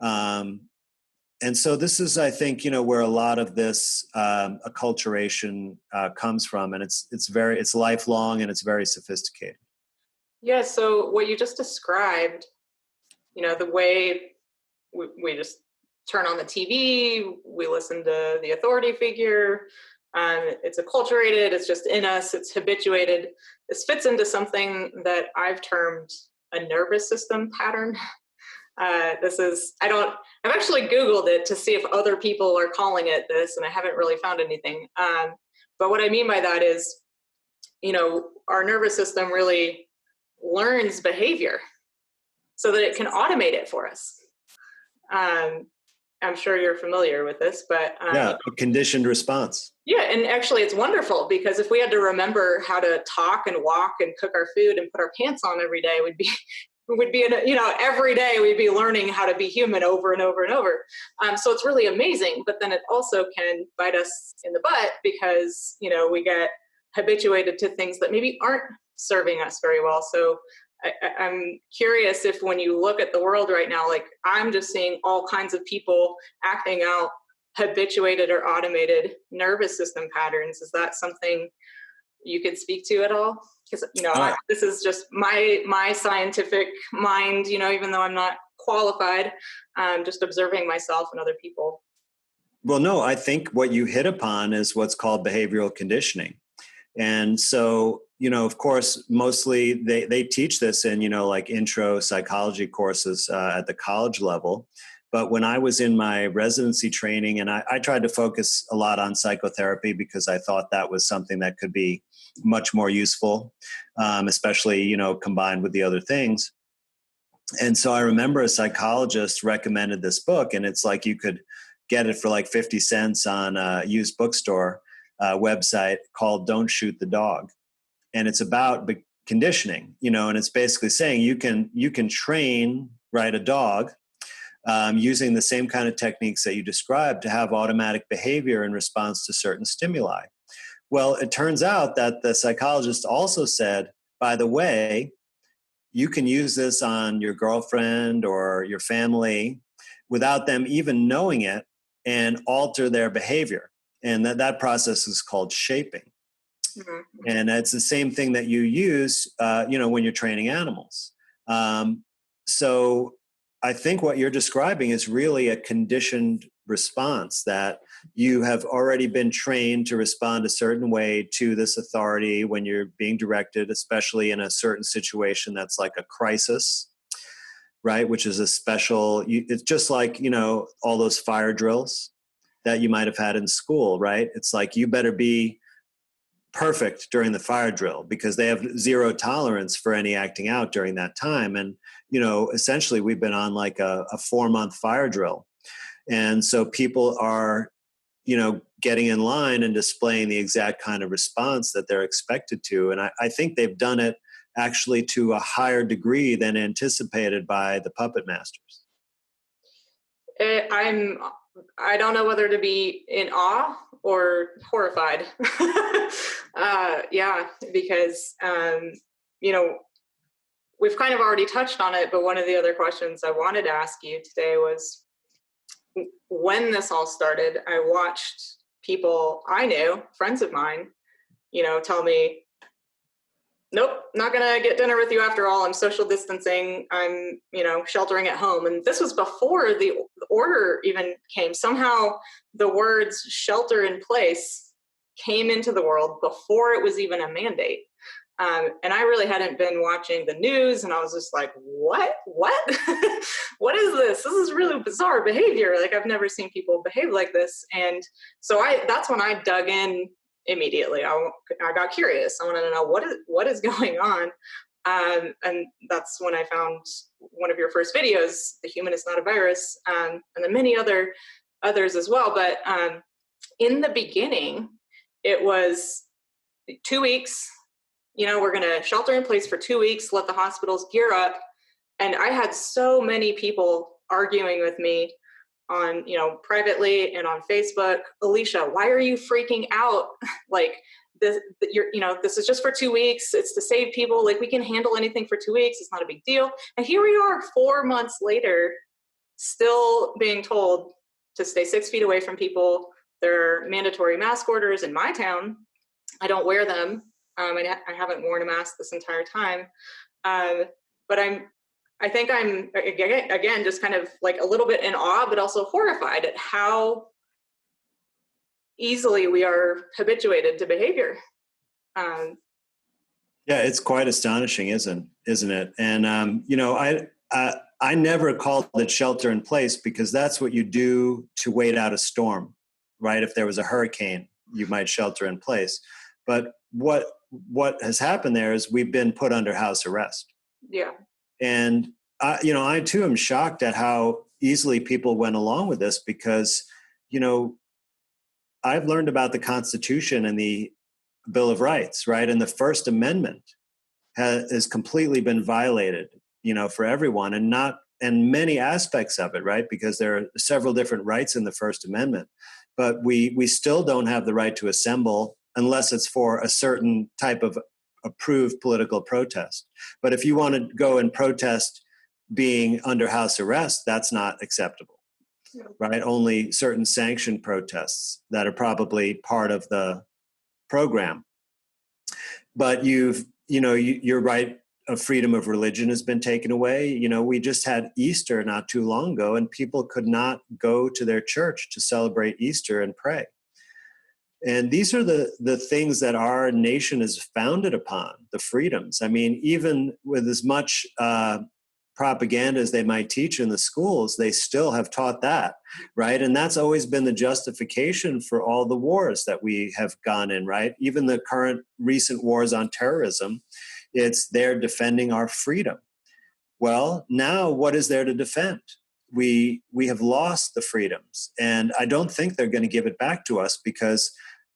And so this is, I think, where a lot of this acculturation comes from, and it's lifelong, and it's very sophisticated. Yeah, so what you just described, the way we just turn on the TV, we listen to the authority figure, it's acculturated, it's just in us, it's habituated. This fits into something that I've termed a nervous system pattern. I've actually Googled it to see if other people are calling it this, and I haven't really found anything. But what I mean by that is, our nervous system really learns behavior. so that it can automate it for us. I'm sure you're familiar with this, but yeah, a conditioned response. Yeah, and actually it's wonderful, because if we had to remember how to talk and walk and cook our food and put our pants on every day, every day we'd be learning how to be human over and over and over. So it's really amazing, but then it also can bite us in the butt, because we get habituated to things that maybe aren't serving us very well. So I'm curious if, when you look at the world right now, like I'm just seeing all kinds of people acting out habituated or automated nervous system patterns. Is that something you could speak to at all? Because this is just my scientific mind, even though I'm not qualified, just observing myself and other people. Well, no, I think what you hit upon is what's called behavioral conditioning. And so, of course, mostly they teach this in, like intro psychology courses at the college level. But when I was in my residency training, and I tried to focus a lot on psychotherapy because I thought that was something that could be much more useful, especially, combined with the other things. And so I remember a psychologist recommended this book, and it's like you could get it for like 50 cents on a used bookstore website, called Don't Shoot the Dog. And it's about conditioning, and it's basically saying you can train, right, a dog using the same kind of techniques that you described to have automatic behavior in response to certain stimuli. Well, it turns out that the psychologist also said, by the way, you can use this on your girlfriend or your family without them even knowing it, and alter their behavior. And that process is called shaping. Mm-hmm. And it's the same thing that you use, when you're training animals. So I think what you're describing is really a conditioned response, that you have already been trained to respond a certain way to this authority when you're being directed, especially in a certain situation that's like a crisis, right? Which is a special, it's just like, all those fire drills that you might have had in school, right? It's like, you better be perfect during the fire drill, because they have zero tolerance for any acting out during that time. And, essentially we've been on like a 4-month fire drill. And so people are, getting in line and displaying the exact kind of response that they're expected to. And I think they've done it actually to a higher degree than anticipated by the puppet masters. I don't know whether to be in awe or horrified. Because, we've kind of already touched on it, but one of the other questions I wanted to ask you today was, when this all started, I watched people I knew, friends of mine, tell me, nope, not going to get dinner with you after all. I'm social distancing. I'm, sheltering at home. And this was before the order even came. Somehow the words shelter in place came into the world before it was even a mandate. And I really hadn't been watching the news, and I was just like, what? What is this? This is really bizarre behavior. Like, I've never seen people behave like this. And so that's when I dug in immediately. I got curious. I wanted to know what is going on. And that's when I found one of your first videos, The Human is Not a Virus, and then many others as well. But in the beginning, it was 2 weeks. We're going to shelter in place for 2 weeks, let the hospitals gear up. And I had so many people arguing with me on, privately and on Facebook, Elisha, why are you freaking out? Like, this is just for 2 weeks. It's to save people. Like, we can handle anything for 2 weeks. It's not a big deal. And here we are 4 months later, still being told to stay 6 feet away from people. There are mandatory mask orders in my town. I don't wear them. I haven't worn a mask this entire time. But I think I'm, again, just kind of like a little bit in awe, but also horrified at how easily we are habituated to behavior. Yeah, it's quite astonishing, isn't it? And, I never called it shelter in place, because that's what you do to wait out a storm, right? If there was a hurricane, you might shelter in place. But what has happened there is we've been put under house arrest. Yeah. And I too am shocked at how easily people went along with this because, you know, I've learned about the Constitution and the Bill of Rights, right? And the First Amendment has completely been violated, for everyone, and many aspects of it, right? Because there are several different rights in the First Amendment, but we still don't have the right to assemble unless it's for a certain type of approved political protest. But if you want to go and protest being under house arrest, that's not acceptable, right? Only certain sanctioned protests that are probably part of the program. But you're right. A freedom of religion has been taken away. We just had Easter not too long ago, and people could not go to their church to celebrate Easter and pray. And these are the things that our nation is founded upon, the freedoms. I mean, even with as much propaganda as they might teach in the schools, they still have taught that, right? And that's always been the justification for all the wars that we have gone in, right? Even the current recent wars on terrorism, it's they're defending our freedom. Well, now what is there to defend? We have lost the freedoms, and I don't think they're going to give it back to us because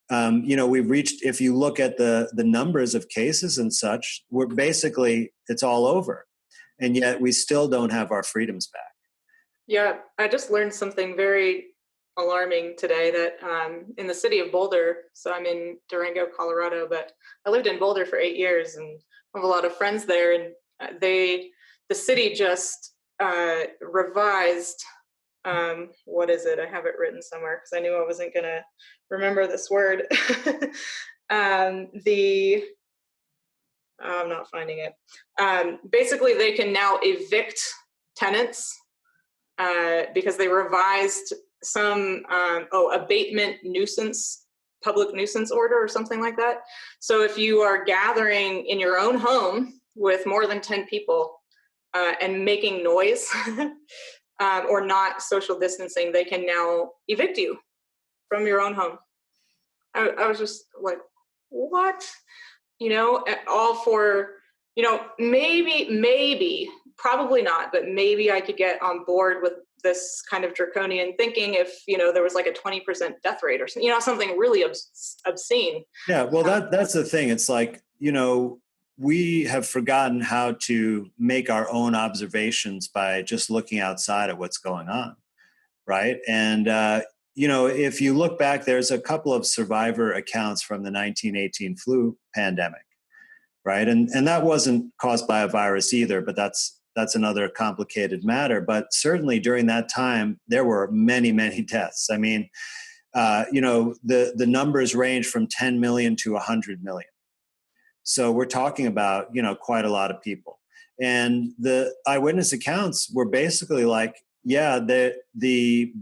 we've reached, if you look at the numbers of cases and such, we're basically, it's all over. And yet we still don't have our freedoms back. Yeah, I just learned something very alarming today that in the city of Boulder, so I'm in Durango, Colorado, but I lived in Boulder for 8 years and I have a lot of friends there, and the city just revised, what is it? I have it written somewhere because I knew I wasn't going to remember this word. I'm not finding it. Basically, they can now evict tenants because they revised some abatement nuisance, public nuisance order or something like that. So if you are gathering in your own home with more than 10 people and making noise or not social distancing, they can now evict you from your own home. I was just like, what? All for, maybe, probably not, but maybe I could get on board with this kind of draconian thinking if, there was like a 20% death rate or something, something really obscene. Yeah, well, that's the thing. It's like, we have forgotten how to make our own observations by just looking outside at what's going on, right? And, if you look back, there's a couple of survivor accounts from the 1918 flu pandemic, right? And that wasn't caused by a virus either, but that's another complicated matter. But certainly during that time, there were many, many deaths. I mean, the numbers range from 10 million to 100 million. So we're talking about, quite a lot of people. And the eyewitness accounts were basically like, yeah, the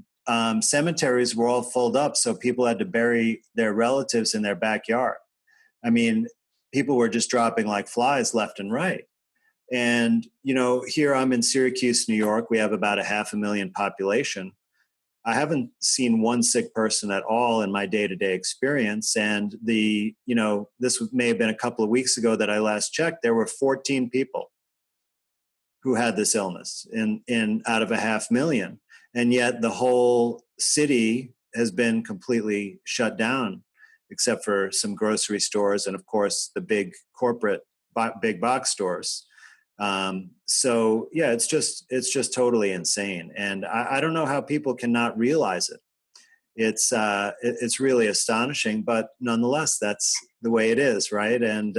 cemeteries were all filled up, so people had to bury their relatives in their backyard. I mean, people were just dropping like flies left and right. And, here I'm in Syracuse, New York. We have about 500,000 population. I haven't seen one sick person at all in my day-to-day experience. And this may have been a couple of weeks ago that I last checked. There were 14 people who had this illness in out of 500,000. And yet the whole city has been completely shut down, except for some grocery stores and, of course, the big corporate big box stores. So yeah, it's just totally insane. And I don't know how people cannot realize it. It's really astonishing, but nonetheless, that's the way it is. Right. And,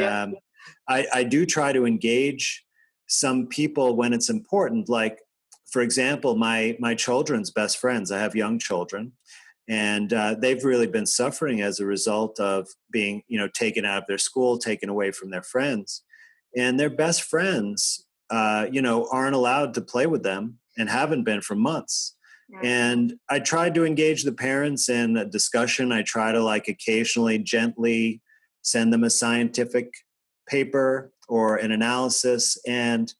I do try to engage some people when it's important. Like, for example, my children's best friends, I have young children, and they've really been suffering as a result of being, taken out of their school, taken away from their friends. And their best friends, aren't allowed to play with them and haven't been for months. And I tried to engage the parents in a discussion. I try to occasionally gently send them a scientific paper or an analysis. And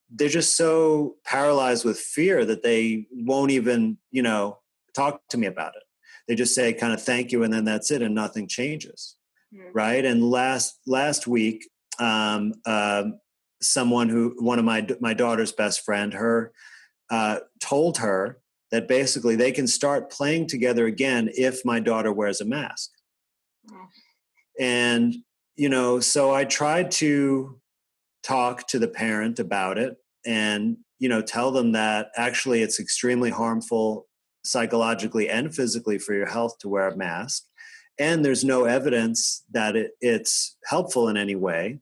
they're just so paralyzed with fear that they won't even, talk to me about it. They just say kind of thank you. And then that's it. And nothing changes. Right. And last week, one of my daughter's best friend, told her that basically they can start playing together again if my daughter wears a mask. And, so I tried to talk to the parent about it and, tell them that actually it's extremely harmful psychologically and physically for your health to wear a mask. And there's no evidence that it's helpful in any way.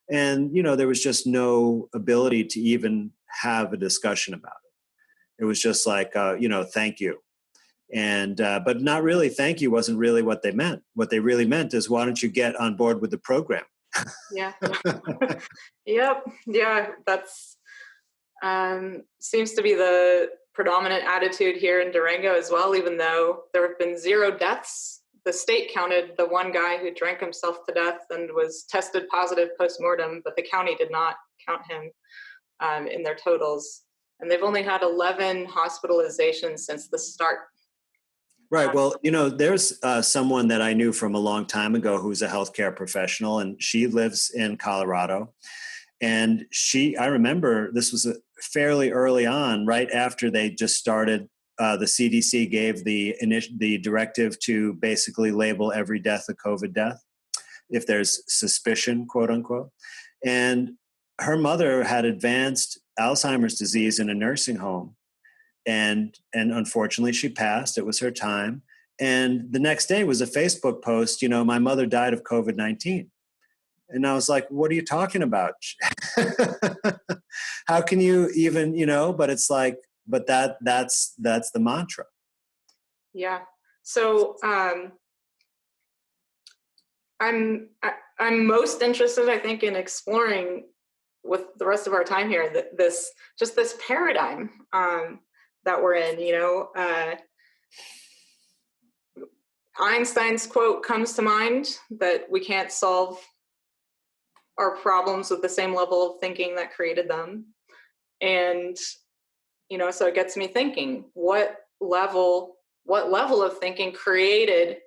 And, there was just no ability to even have a discussion about it. It was just like, thank you. And, but not really, thank you wasn't really what they meant. What they really meant is, why don't you get on board with the program? Yeah. Yep. Yeah. That's, seems to be the predominant attitude here in Durango as well, even though there have been 0 deaths. The state counted the one guy who drank himself to death and was tested positive post-mortem, but the county did not count him in their totals. And they've only had 11 hospitalizations since the start. Right. Well, there's someone that I knew from a long time ago who's a healthcare professional, and she lives in Colorado. And I remember this was fairly early on, right after they just started. The CDC gave the directive to basically label every death a COVID death if there's suspicion, quote unquote. And her mother had advanced Alzheimer's disease in a nursing home. And unfortunately she passed. It was her time. And the next day was a Facebook post, my mother died of COVID-19. And I was like, what are you talking about? How can you even, but it's like, but that's the mantra. Yeah. So I'm most interested, I think, in exploring with the rest of our time here this paradigm that we're in. Einstein's quote comes to mind that we can't solve our problems with the same level of thinking that created them. And so it gets me thinking, what level of thinking created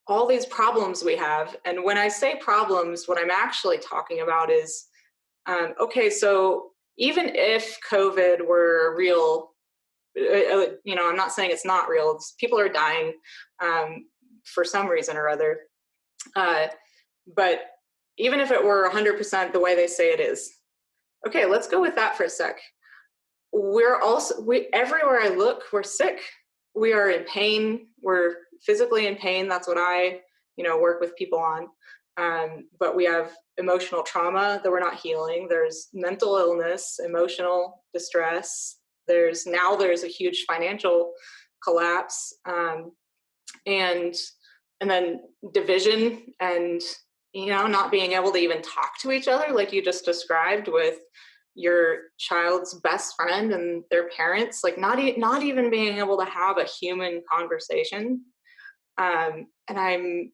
all these problems we have? And when I say problems, what I'm actually talking about is, okay, so even if COVID were real, I'm not saying it's not real. People are dying for some reason or other. But even if it were 100% the way they say it is, okay, let's go with that for a sec. Everywhere I look, we're sick. We are in pain. We're physically in pain. That's what I, work with people on. But we have emotional trauma that we're not healing. There's mental illness, emotional distress. There's a huge financial collapse, and then division and, not being able to even talk to each other, like you just described with your child's best friend and their parents, like not even being able to have a human conversation. And I'm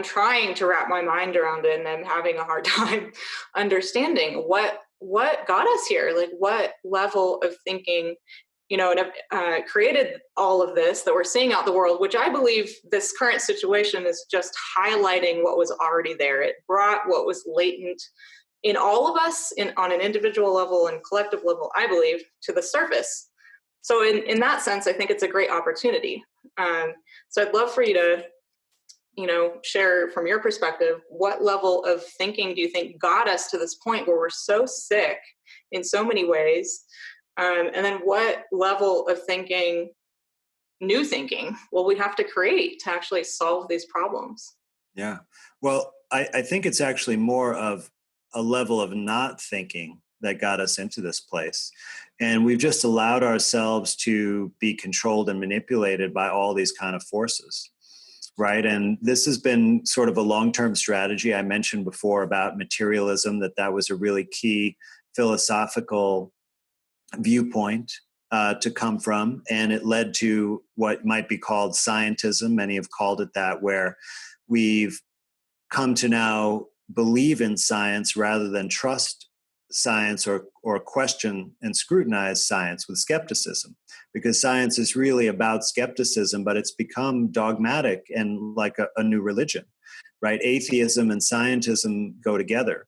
trying to wrap my mind around it, and I'm having a hard time understanding what got us here, like what level of thinking, created all of this that we're seeing out the world, which I believe this current situation is just highlighting what was already there. It brought what was latent in all of us on an individual level and collective level, I believe, to the surface. So in that sense, I think it's a great opportunity. So I'd love for you to, share from your perspective, what level of thinking do you think got us to this point where we're so sick in so many ways? And then what level of thinking, new thinking, will we have to create to actually solve these problems? Yeah. Well, I think it's actually more of a level of not thinking that got us into this place. And we've just allowed ourselves to be controlled and manipulated by all these kind of forces. Right. And this has been sort of a long-term strategy. I mentioned before about materialism, that was a really key philosophical viewpoint to come from. And it led to what might be called scientism. Many have called it that, where we've come to now believe in science rather than trust science or question and scrutinize science with skepticism, because science is really about skepticism, but it's become dogmatic and like a new religion, right? Atheism and scientism go together.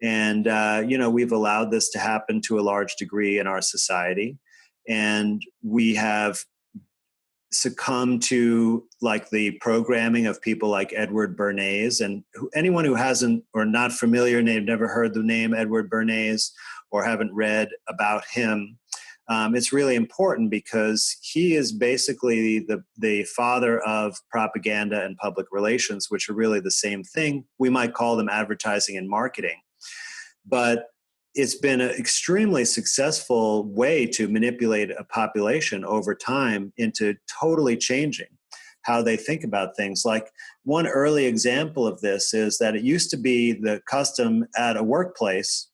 And, we've allowed this to happen to a large degree in our society. And we have succumb to like the programming of people like Edward Bernays. And anyone who hasn't or not familiar, they've never heard the name Edward Bernays or haven't read about him, it's really important because he is basically the father of propaganda and public relations, which are really the same thing. We might call them advertising and marketing. But it's been an extremely successful way to manipulate a population over time into totally changing how they think about things. Like one early example of this is that it used to be the custom at a workplace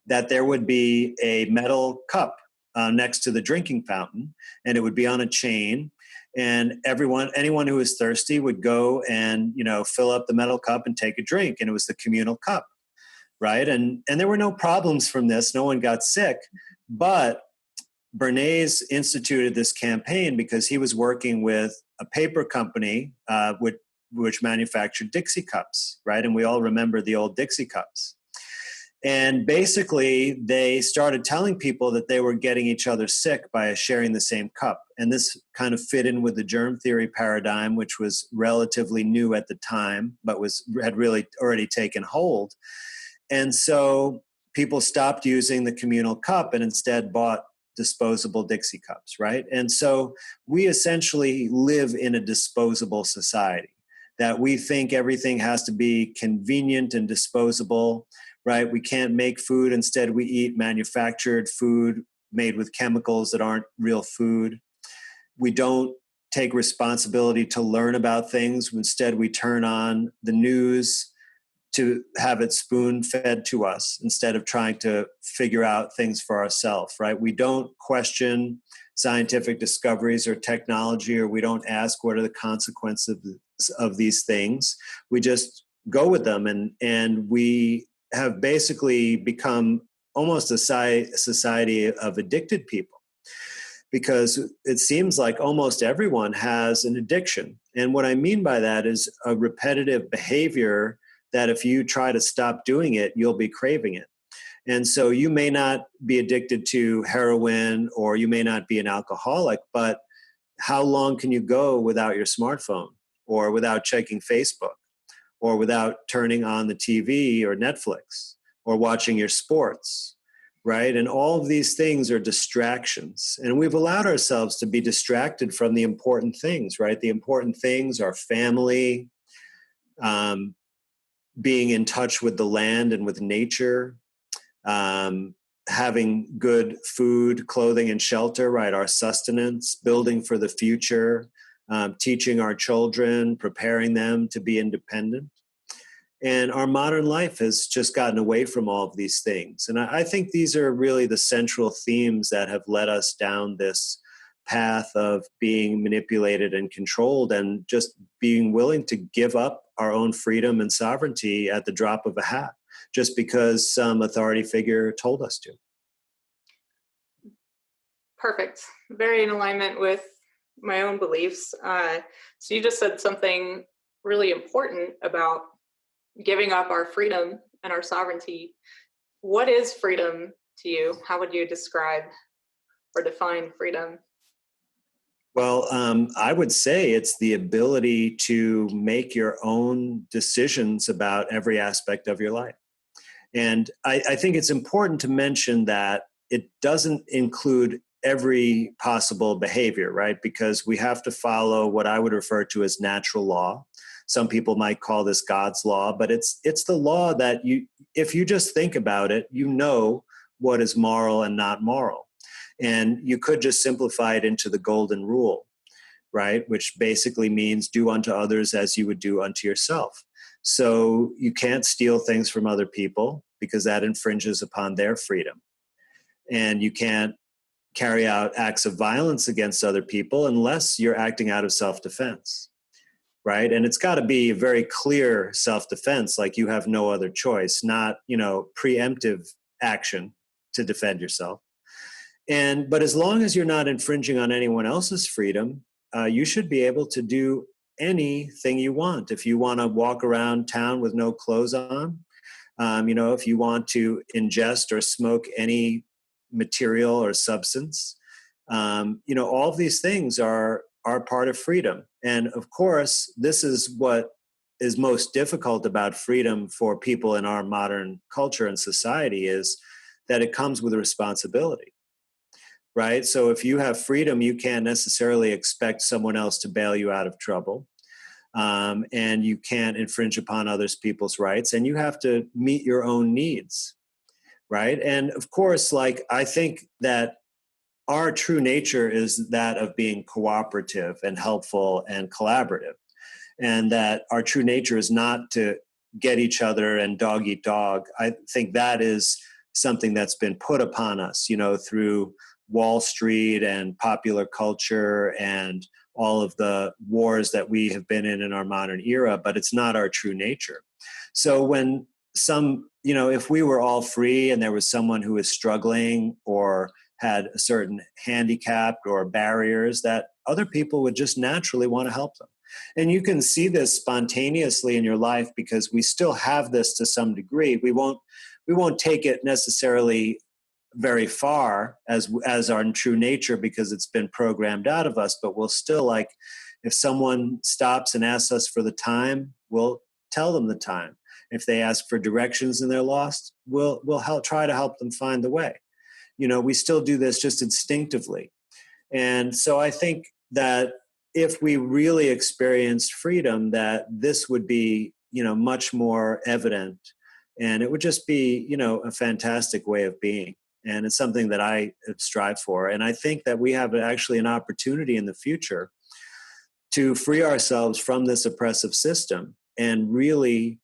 that there would be a metal cup next to the drinking fountain, and it would be on a chain. And anyone who was thirsty would go and, fill up the metal cup and take a drink. And it was the communal cup. Right. And there were no problems from this. No one got sick. But Bernays instituted this campaign because he was working with a paper company which manufactured Dixie cups. Right. And we all remember the old Dixie cups. And basically, they started telling people that they were getting each other sick by sharing the same cup. And this kind of fit in with the germ theory paradigm, which was relatively new at the time, but had really already taken hold. And so people stopped using the communal cup and instead bought disposable Dixie cups, right? And so we essentially live in a disposable society, that we think everything has to be convenient and disposable, right? We can't make food. Instead, we eat manufactured food made with chemicals that aren't real food. We don't take responsibility to learn about things. Instead, we turn on the news to have it spoon fed to us instead of trying to figure out things for ourselves, right? We don't question scientific discoveries or technology, or we don't ask what are the consequences of these things. We just go with them, and we have basically become almost a society of addicted people, because it seems like almost everyone has an addiction. And what I mean by that is a repetitive behavior that if you try to stop doing it, you'll be craving it. And so you may not be addicted to heroin, or you may not be an alcoholic, but how long can you go without your smartphone, or without checking Facebook, or without turning on the TV or Netflix, or watching your sports, right? And all of these things are distractions. And we've allowed ourselves to be distracted from the important things, right? The important things are family, being in touch with the land and with nature, having good food, clothing, and shelter, right? Our sustenance, building for the future, teaching our children, preparing them to be independent. And our modern life has just gotten away from all of these things. And I think these are really the central themes that have led us down this path of being manipulated and controlled, and just being willing to give up our own freedom and sovereignty at the drop of a hat, just because some authority figure told us to. Perfect. Very in alignment with my own beliefs. So you just said something really important about giving up our freedom and our sovereignty. What is freedom to you? How would you describe or define freedom? Well, I would say it's the ability to make your own decisions about every aspect of your life. And I think it's important to mention that it doesn't include every possible behavior, right? Because we have to follow what I would refer to as natural law. Some people might call this God's law, but it's the law that if you just think about it, you know what is moral and not moral. And you could just simplify it into the golden rule, right? Which basically means do unto others as you would do unto yourself. So you can't steal things from other people because that infringes upon their freedom. And you can't carry out acts of violence against other people unless you're acting out of self-defense, right? And it's got to be a very clear self-defense, like you have no other choice, not, preemptive action to defend yourself. But as long as you're not infringing on anyone else's freedom, you should be able to do anything you want. If you want to walk around town with no clothes on, If you want to ingest or smoke any material or substance, all of these things are part of freedom. And of course, this is what is most difficult about freedom for people in our modern culture and society, is that it comes with a responsibility, right? So if you have freedom, you can't necessarily expect someone else to bail you out of trouble. And you can't infringe upon others people's rights, and you have to meet your own needs, right? And of course, I think that our true nature is that of being cooperative and helpful and collaborative, and that our true nature is not to get each other and dog eat dog. I think that is something that's been put upon us, through Wall Street and popular culture and all of the wars that we have been in our modern era, but it's not our true nature. So when if we were all free and there was someone who was struggling or had a certain handicap or barriers, that other people would just naturally want to help them. And you can see this spontaneously in your life, because we still have this to some degree. We won't take it necessarily very far as our true nature, because it's been programmed out of us, but we'll still, if someone stops and asks us for the time, we'll tell them the time. If they ask for directions and they're lost, we'll try to help them find the way. We still do this just instinctively. And so I think that if we really experienced freedom, that this would be, much more evident, and it would just be, a fantastic way of being. And it's something that I strive for. And I think that we have actually an opportunity in the future to free ourselves from this oppressive system and really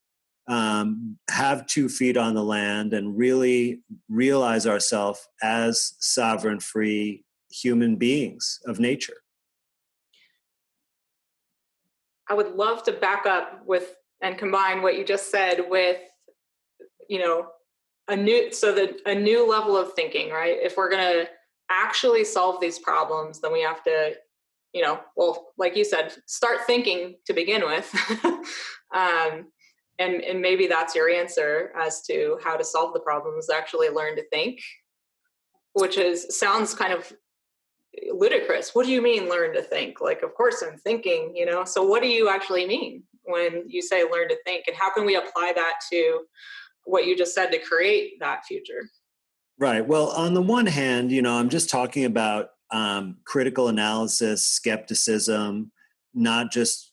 have 2 feet on the land and really realize ourselves as sovereign, free human beings of nature. I would love to back up with and combine what you just said with, a new level of thinking, right? If we're going to actually solve these problems, then we have to, like you said, start thinking to begin with. And maybe that's your answer as to how to solve the problems, actually learn to think, which sounds kind of ludicrous. What do you mean learn to think? Of course I'm thinking, so what do you actually mean when you say learn to think, and how can we apply that to what you just said to create that future? Right. Well, on the one hand, I'm just talking about critical analysis, skepticism, not just,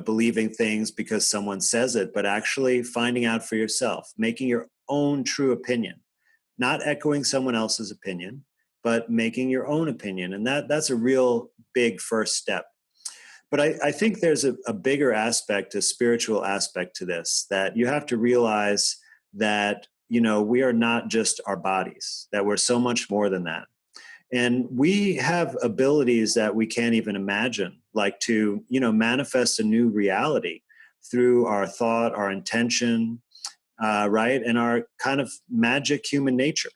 believing things because someone says it, but actually finding out for yourself, making your own true opinion, not echoing someone else's opinion, but making your own opinion. And that's a real big first step. But I think there's a bigger aspect, a spiritual aspect to this, that you have to realize that, we are not just our bodies, that we're so much more than that. And we have abilities that we can't even imagine, like to, manifest a new reality through our thought, our intention, right? And our kind of magic human nature,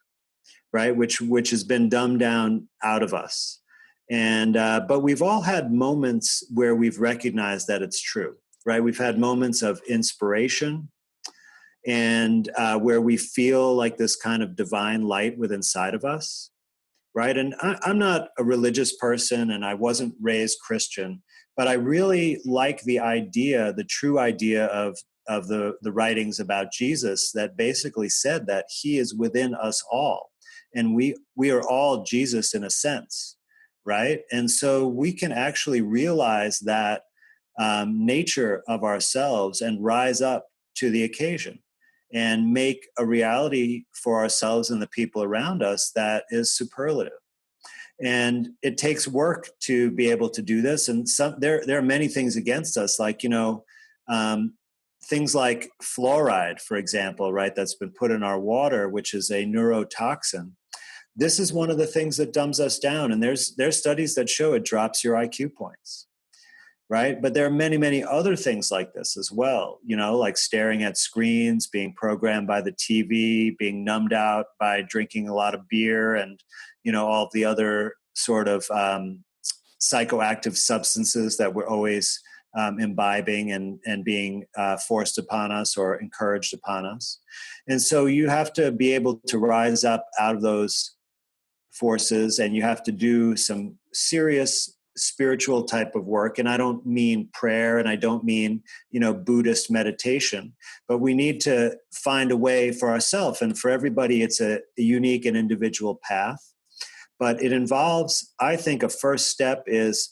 right? Which has been dumbed down out of us. And but we've all had moments where we've recognized that it's true, right? We've had moments of inspiration, and where we feel like this kind of divine light within inside of us, right? And I'm not a religious person, and I wasn't raised Christian, but I really like the true idea of the writings about Jesus that basically said that he is within us all, and we are all Jesus in a sense, right? And so we can actually realize that nature of ourselves and rise up to the occasion and make a reality for ourselves and the people around us that is superlative. And it takes work to be able to do this. And there are many things against us, like, things like fluoride, for example, right, that's been put in our water, which is a neurotoxin. This is one of the things that dumbs us down. And there's studies that show it drops your IQ points. Right. But there are many, many other things like this as well, like staring at screens, being programmed by the TV, being numbed out by drinking a lot of beer, and, all of the other sort of psychoactive substances that we're always imbibing and being forced upon us or encouraged upon us. And so you have to be able to rise up out of those forces, and you have to do some serious spiritual type of work. And I don't mean prayer, and I don't mean, Buddhist meditation, but we need to find a way for ourselves. And for everybody, it's a unique and individual path. But it involves, I think, a first step is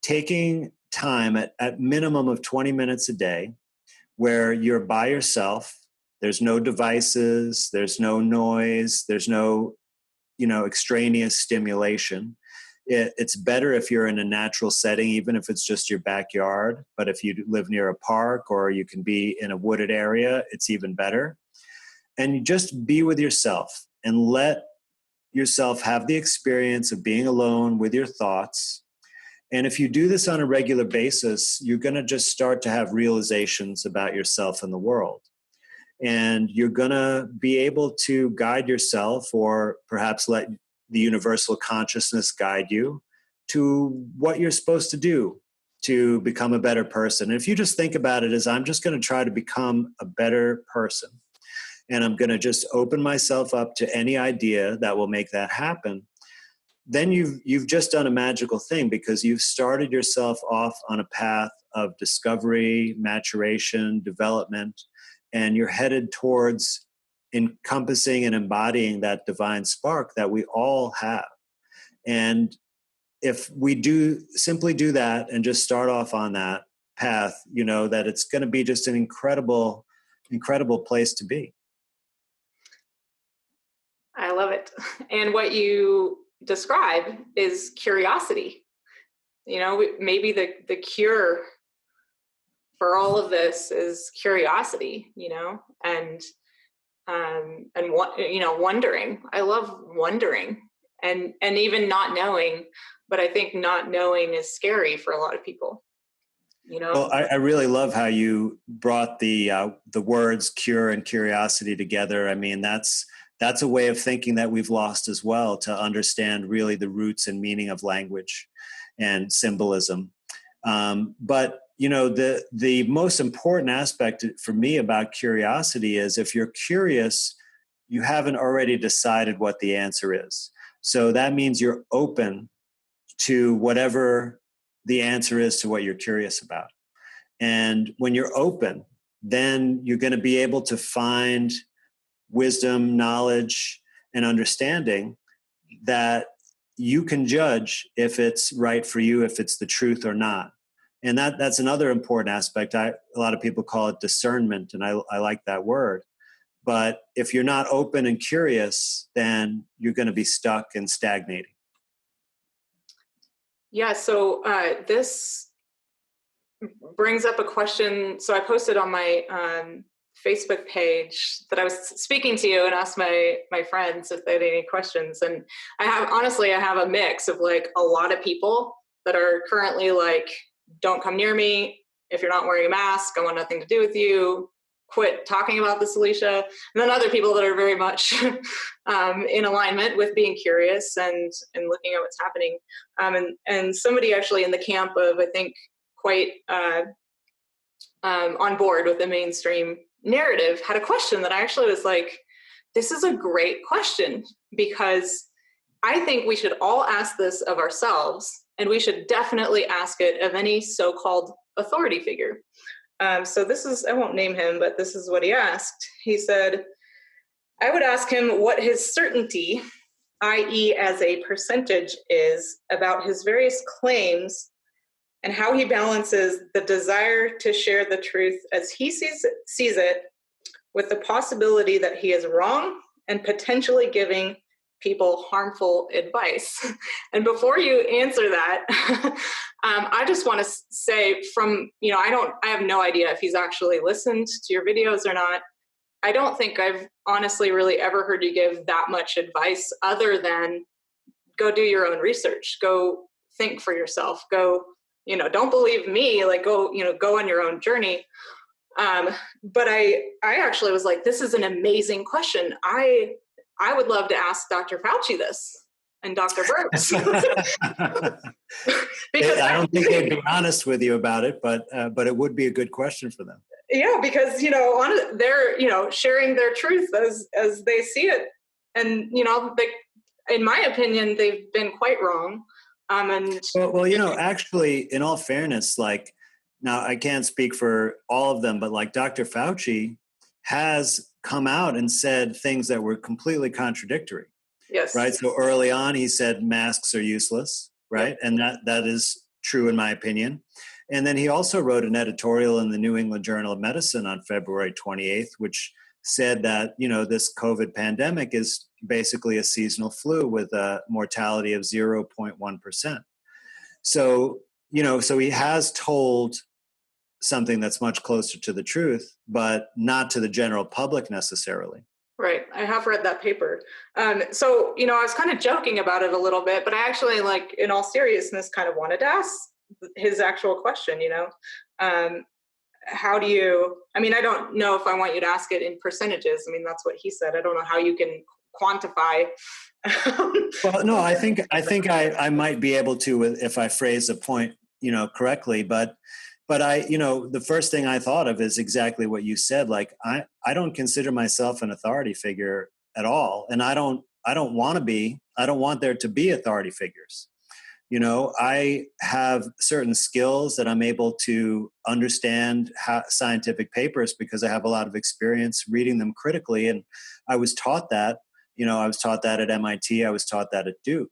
taking time at minimum of 20 minutes a day where you're by yourself. There's no devices, there's no noise, there's no extraneous stimulation. It's better if you're in a natural setting, even if it's just your backyard. But if you live near a park or you can be in a wooded area, it's even better. And you just be with yourself and let yourself have the experience of being alone with your thoughts. And if you do this on a regular basis, you're going to just start to have realizations about yourself and the world. And you're going to be able to guide yourself, or perhaps let the universal consciousness guide you to what you're supposed to do to become a better person. And if you just think about it as, I'm just going to try to become a better person, and I'm going to just open myself up to any idea that will make that happen, then you've just done a magical thing, because you've started yourself off on a path of discovery, maturation, development, and you're headed towards encompassing and embodying that divine spark that we all have. And if we simply do that and just start off on that path, that it's going to be just an incredible, incredible place to be. I love it. And what you describe is curiosity. Maybe the cure for all of this is curiosity, and wondering. I love wondering and even not knowing, but I think not knowing is scary for a lot of people. Well, I really love how you brought the words cure and curiosity together. I mean, that's a way of thinking that we've lost as well, to understand really the roots and meaning of language and symbolism. But the most important aspect for me about curiosity is, if you're curious, you haven't already decided what the answer is. So that means you're open to whatever the answer is to what you're curious about. And when you're open, then you're going to be able to find wisdom, knowledge, and understanding that you can judge if it's right for you, if it's the truth or not. And that's another important aspect. A lot of people call it discernment, and I like that word. But if you're not open and curious, then you're going to be stuck and stagnating. Yeah, so this brings up a question. So I posted on my Facebook page that I was speaking to you and asked my friends if they had any questions. And I have a mix of like a lot of people that are currently like, don't come near me. If you're not wearing a mask, I want nothing to do with you. Quit talking about this, Elisha. And then other people that are very much in alignment with being curious and looking at what's happening. And somebody actually in the camp of, I think, quite on board with the mainstream narrative had a question that I actually was like, this is a great question, because I think we should all ask this of ourselves, and we should definitely ask it of any so-called authority figure. So this is, I won't name him, but this is what he asked. He said, I would ask him what his certainty, i.e. as a percentage, is about his various claims, and how he balances the desire to share the truth as he sees it with the possibility that he is wrong and potentially giving people harmful advice. And before you answer that, I just want to say I have no idea if he's actually listened to your videos or not. I don't think I've honestly really ever heard you give that much advice other than go do your own research, go think for yourself, go, don't believe me, like go on your own journey. But I actually was like, this is an amazing question. I would love to ask Dr. Fauci this. and Dr. Burks. Because I don't think they'd be honest with you about it, but it would be a good question for them. Yeah, because they're sharing their truth as they see it, and in my opinion, they've been quite wrong. Well, actually, in all fairness, like, now I can't speak for all of them, but like Dr. Fauci has come out and said things that were completely contradictory. Yes. Right. So early on, he said masks are useless. Right. Yep. And that is true, in my opinion. And then he also wrote an editorial in the New England Journal of Medicine on February 28th, which said that, this COVID pandemic is basically a seasonal flu with a mortality of 0.1%. So, so he has told something that's much closer to the truth, but not to the general public necessarily. Right. I have read that paper. So, I was kind of joking about it a little bit, but I actually, like, in all seriousness, kind of wanted to ask his actual question, how do you, I don't know if I want you to ask it in percentages. That's what he said. I don't know how you can quantify. Well, no, I think I might be able to if I phrase the point, correctly, but the first thing I thought of is exactly what you said. Like, I don't consider myself an authority figure at all. And I don't want to be. I don't want there to be authority figures. I have certain skills that I'm able to understand scientific papers because I have a lot of experience reading them critically. And I was taught that, I was taught that at MIT. I was taught that at Duke.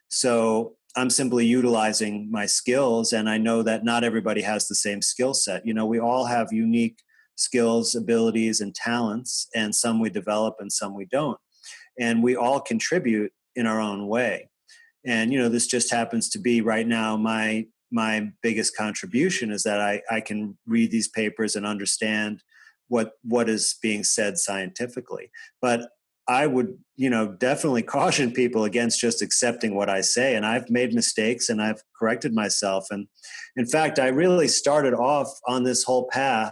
So I'm simply utilizing my skills, and I know that not everybody has the same skill set. We all have unique skills, abilities, and talents, and some we develop and some we don't. And we all contribute in our own way. And, this just happens to be right now my biggest contribution is that I can read these papers and understand what is being said scientifically. But I would, definitely caution people against just accepting what I say. And I've made mistakes and I've corrected myself. And in fact, I really started off on this whole path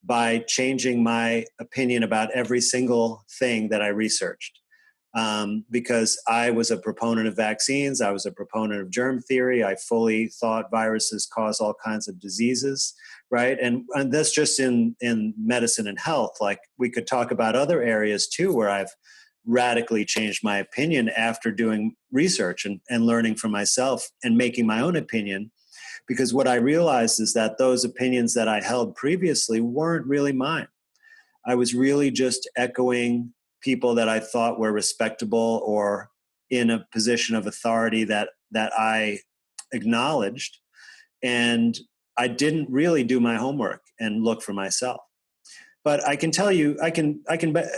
by changing my opinion about every single thing that I researched. Because I was a proponent of vaccines. I was a proponent of germ theory. I fully thought viruses cause all kinds of diseases, right? And that's just in medicine and health. Like, we could talk about other areas too, where I've radically changed my opinion after doing research and learning from myself and making my own opinion. Because what I realized is that those opinions that I held previously weren't really mine. I was really just echoing people that I thought were respectable or in a position of authority that I acknowledged. And I didn't really do my homework and look for myself. But I can tell you, I can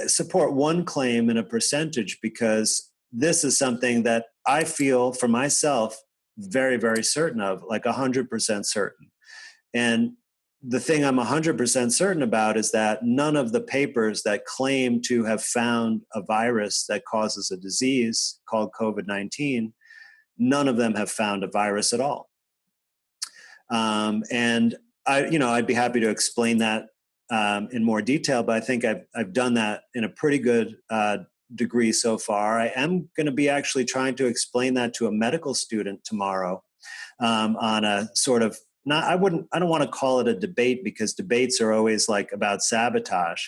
support one claim in a percentage, because this is something that I feel for myself very, very certain of, like 100% certain. And the thing I'm 100% certain about is that none of the papers that claim to have found a virus that causes a disease called COVID-19, none of them have found a virus at all. And I'd be happy to explain that in more detail, but I think I've done that in a pretty good degree so far. I am going to be actually trying to explain that to a medical student tomorrow on a sort of, I don't want to call it a debate, because debates are always like about sabotage,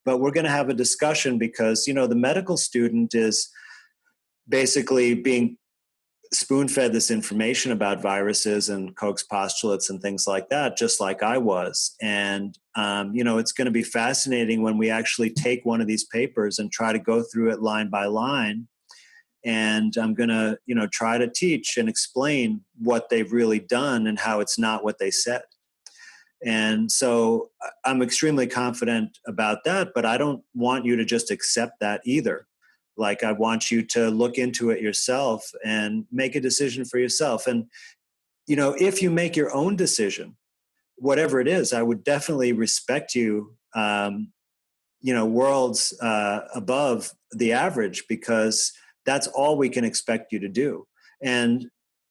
but we're going to have a discussion because, the medical student is basically being spoon-fed this information about viruses and Koch's postulates and things like that, just like I was. And, it's going to be fascinating when we actually take one of these papers and try to go through it line by line. And I'm going to, try to teach and explain what they've really done and how it's not what they said. And so I'm extremely confident about that, but I don't want you to just accept that either. Like, I want you to look into it yourself and make a decision for yourself. And, if you make your own decision, whatever it is, I would definitely respect you, worlds above the average, because that's all we can expect you to do. And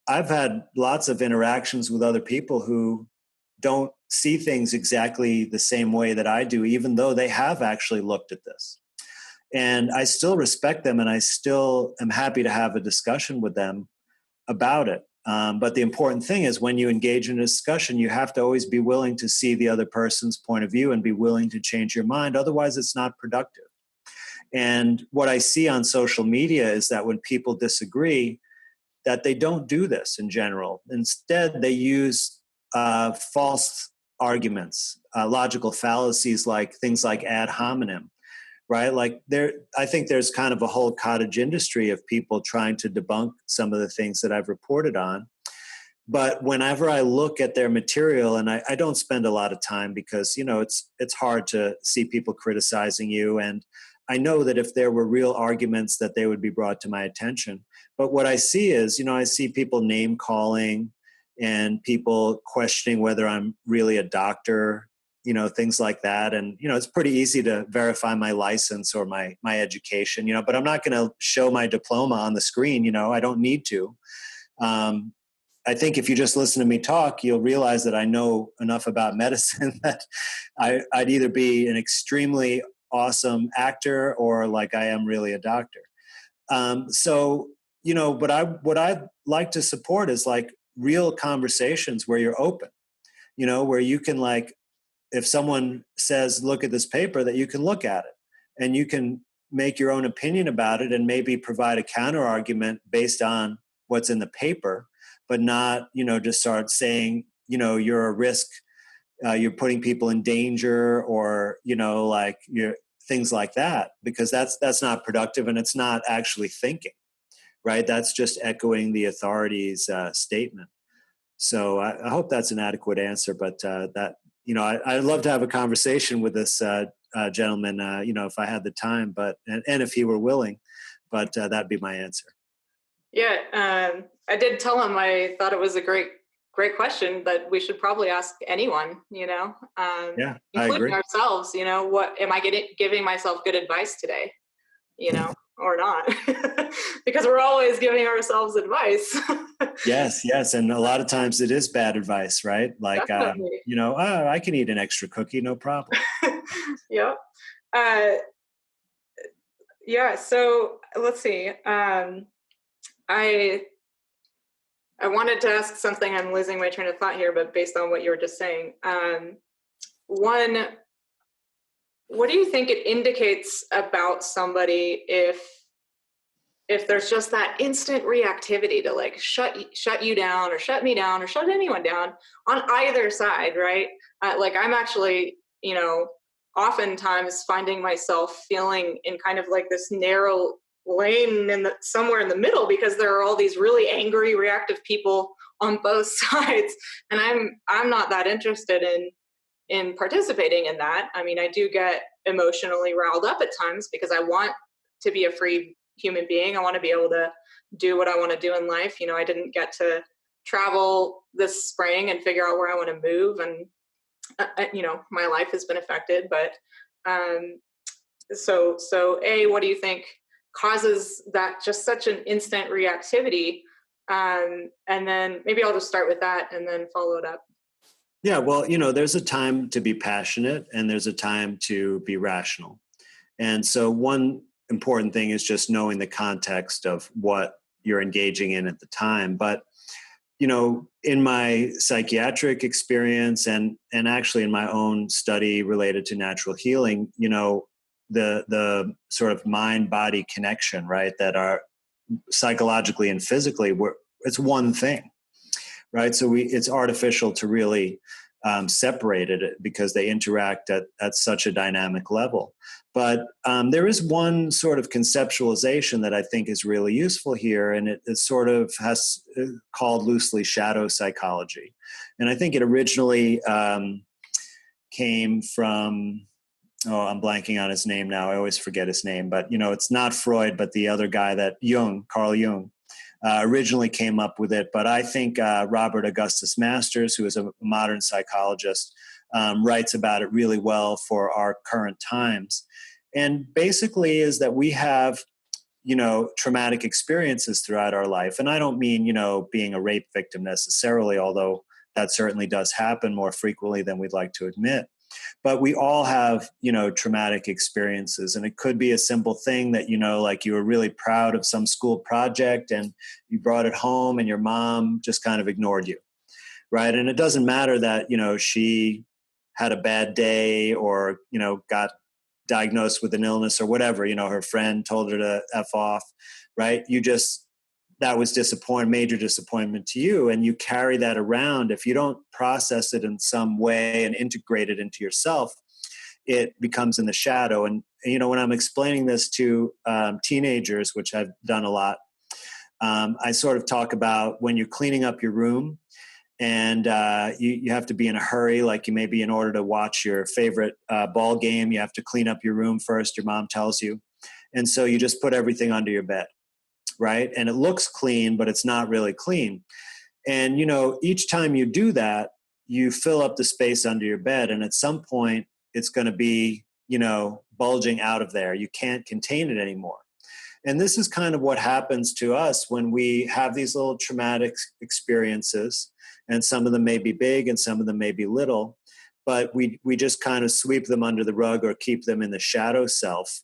I've had lots of interactions with other people who don't see things exactly the same way that I do, even though they have actually looked at this. And I still respect them, and I still am happy to have a discussion with them about it. But the important thing is, when you engage in a discussion, you have to always be willing to see the other person's point of view and be willing to change your mind. Otherwise, it's not productive. And what I see on social media is that when people disagree, that they don't do this in general. Instead, they use false arguments, logical fallacies, like things like ad hominem, right? Like I think there's kind of a whole cottage industry of people trying to debunk some of the things that I've reported on. But whenever I look at their material, and I don't spend a lot of time, because it's hard to see people criticizing you, and I know that if there were real arguments, that they would be brought to my attention. But what I see is, I see people name calling and people questioning whether I'm really a doctor, things like that. And, it's pretty easy to verify my license or my education, but I'm not going to show my diploma on the screen. I don't need to. I think if you just listen to me talk, you'll realize that I know enough about medicine that I'd either be an extremely awesome actor or like I am really a doctor. But what I like to support is like real conversations where you're open, where you can, like, if someone says, look at this paper, that you can look at it and you can make your own opinion about it and maybe provide a counter argument based on what's in the paper, but not, just start saying, you're a risk, you're putting people in danger, or, like you're things like that, because that's not productive and it's not actually thinking, right? That's just echoing the authority's statement. So I hope that's an adequate answer, but I'd love to have a conversation with this gentleman, if I had the time, but and if he were willing, but that'd be my answer. Yeah, I did tell him I thought it was a great question that we should probably ask anyone, Yeah, I including agree. ourselves. What am I giving myself good advice today? Or not, because we're always giving ourselves advice. Yes, and a lot of times it is bad advice, right? Like, I can eat an extra cookie, no problem. Yep. Yeah. So let's see. I wanted to ask something. I'm losing my train of thought here, but based on what you were just saying, one, what do you think it indicates about somebody if there's just that instant reactivity to like shut you down or shut me down or shut anyone down on either side, right? Like I'm actually, oftentimes finding myself feeling in kind of like this narrow lane somewhere in the middle, because there are all these really angry, reactive people on both sides, and I'm not that interested in participating in that. I mean, I do get emotionally riled up at times because I want to be a free human being. I want to be able to do what I want to do in life. I didn't get to travel this spring and figure out where I want to move, and my life has been affected. But so what do you think causes that, just such an instant reactivity? And then maybe I'll just start with that and then follow it up. Yeah, well, there's a time to be passionate and there's a time to be rational. And so one important thing is just knowing the context of what you're engaging in at the time. But, in my psychiatric experience and actually in my own study related to natural healing, the sort of mind-body connection, right, that are psychologically and physically, it's one thing, right? So it's artificial to really separate it because they interact at such a dynamic level. But there is one sort of conceptualization that I think is really useful here, and it sort of has called loosely shadow psychology. And I think it originally came from, I'm blanking on his name now. I always forget his name, but it's not Freud, but the other guy, that Carl Jung. Originally came up with it, but I think Robert Augustus Masters, who is a modern psychologist, writes about it really well for our current times. And basically is that we have, traumatic experiences throughout our life. And I don't mean, being a rape victim necessarily, although that certainly does happen more frequently than we'd like to admit. But we all have, traumatic experiences, and it could be a simple thing that, like you were really proud of some school project and you brought it home and your mom just kind of ignored you. Right. And it doesn't matter that, she had a bad day or, got diagnosed with an illness or whatever, her friend told her to F off, right? That was major disappointment to you. And you carry that around. If you don't process it in some way and integrate it into yourself, it becomes in the shadow. And, when I'm explaining this to teenagers, which I've done a lot, I sort of talk about when you're cleaning up your room and you have to be in a hurry, like you maybe in order to watch your favorite ball game, you have to clean up your room first, your mom tells you. And so you just put everything under your bed, right? And it looks clean, but it's not really clean. And, each time you do that, you fill up the space under your bed. And at some point, it's going to be, bulging out of there. You can't contain it anymore. And this is kind of what happens to us when we have these little traumatic experiences. And some of them may be big and some of them may be little, but we just kind of sweep them under the rug or keep them in the shadow self,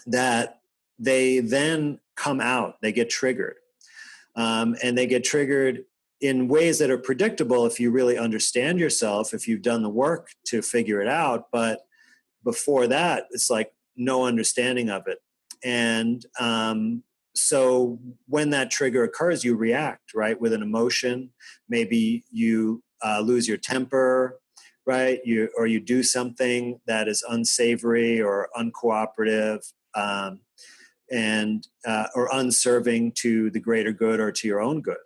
that they then come out, they get triggered. And they get triggered in ways that are predictable if you really understand yourself, if you've done the work to figure it out. But before that, it's like no understanding of it. And so when that trigger occurs, you react, right, with an emotion. Maybe you lose your temper, right? Or you do something that is unsavory or uncooperative, and or unserving to the greater good or to your own good.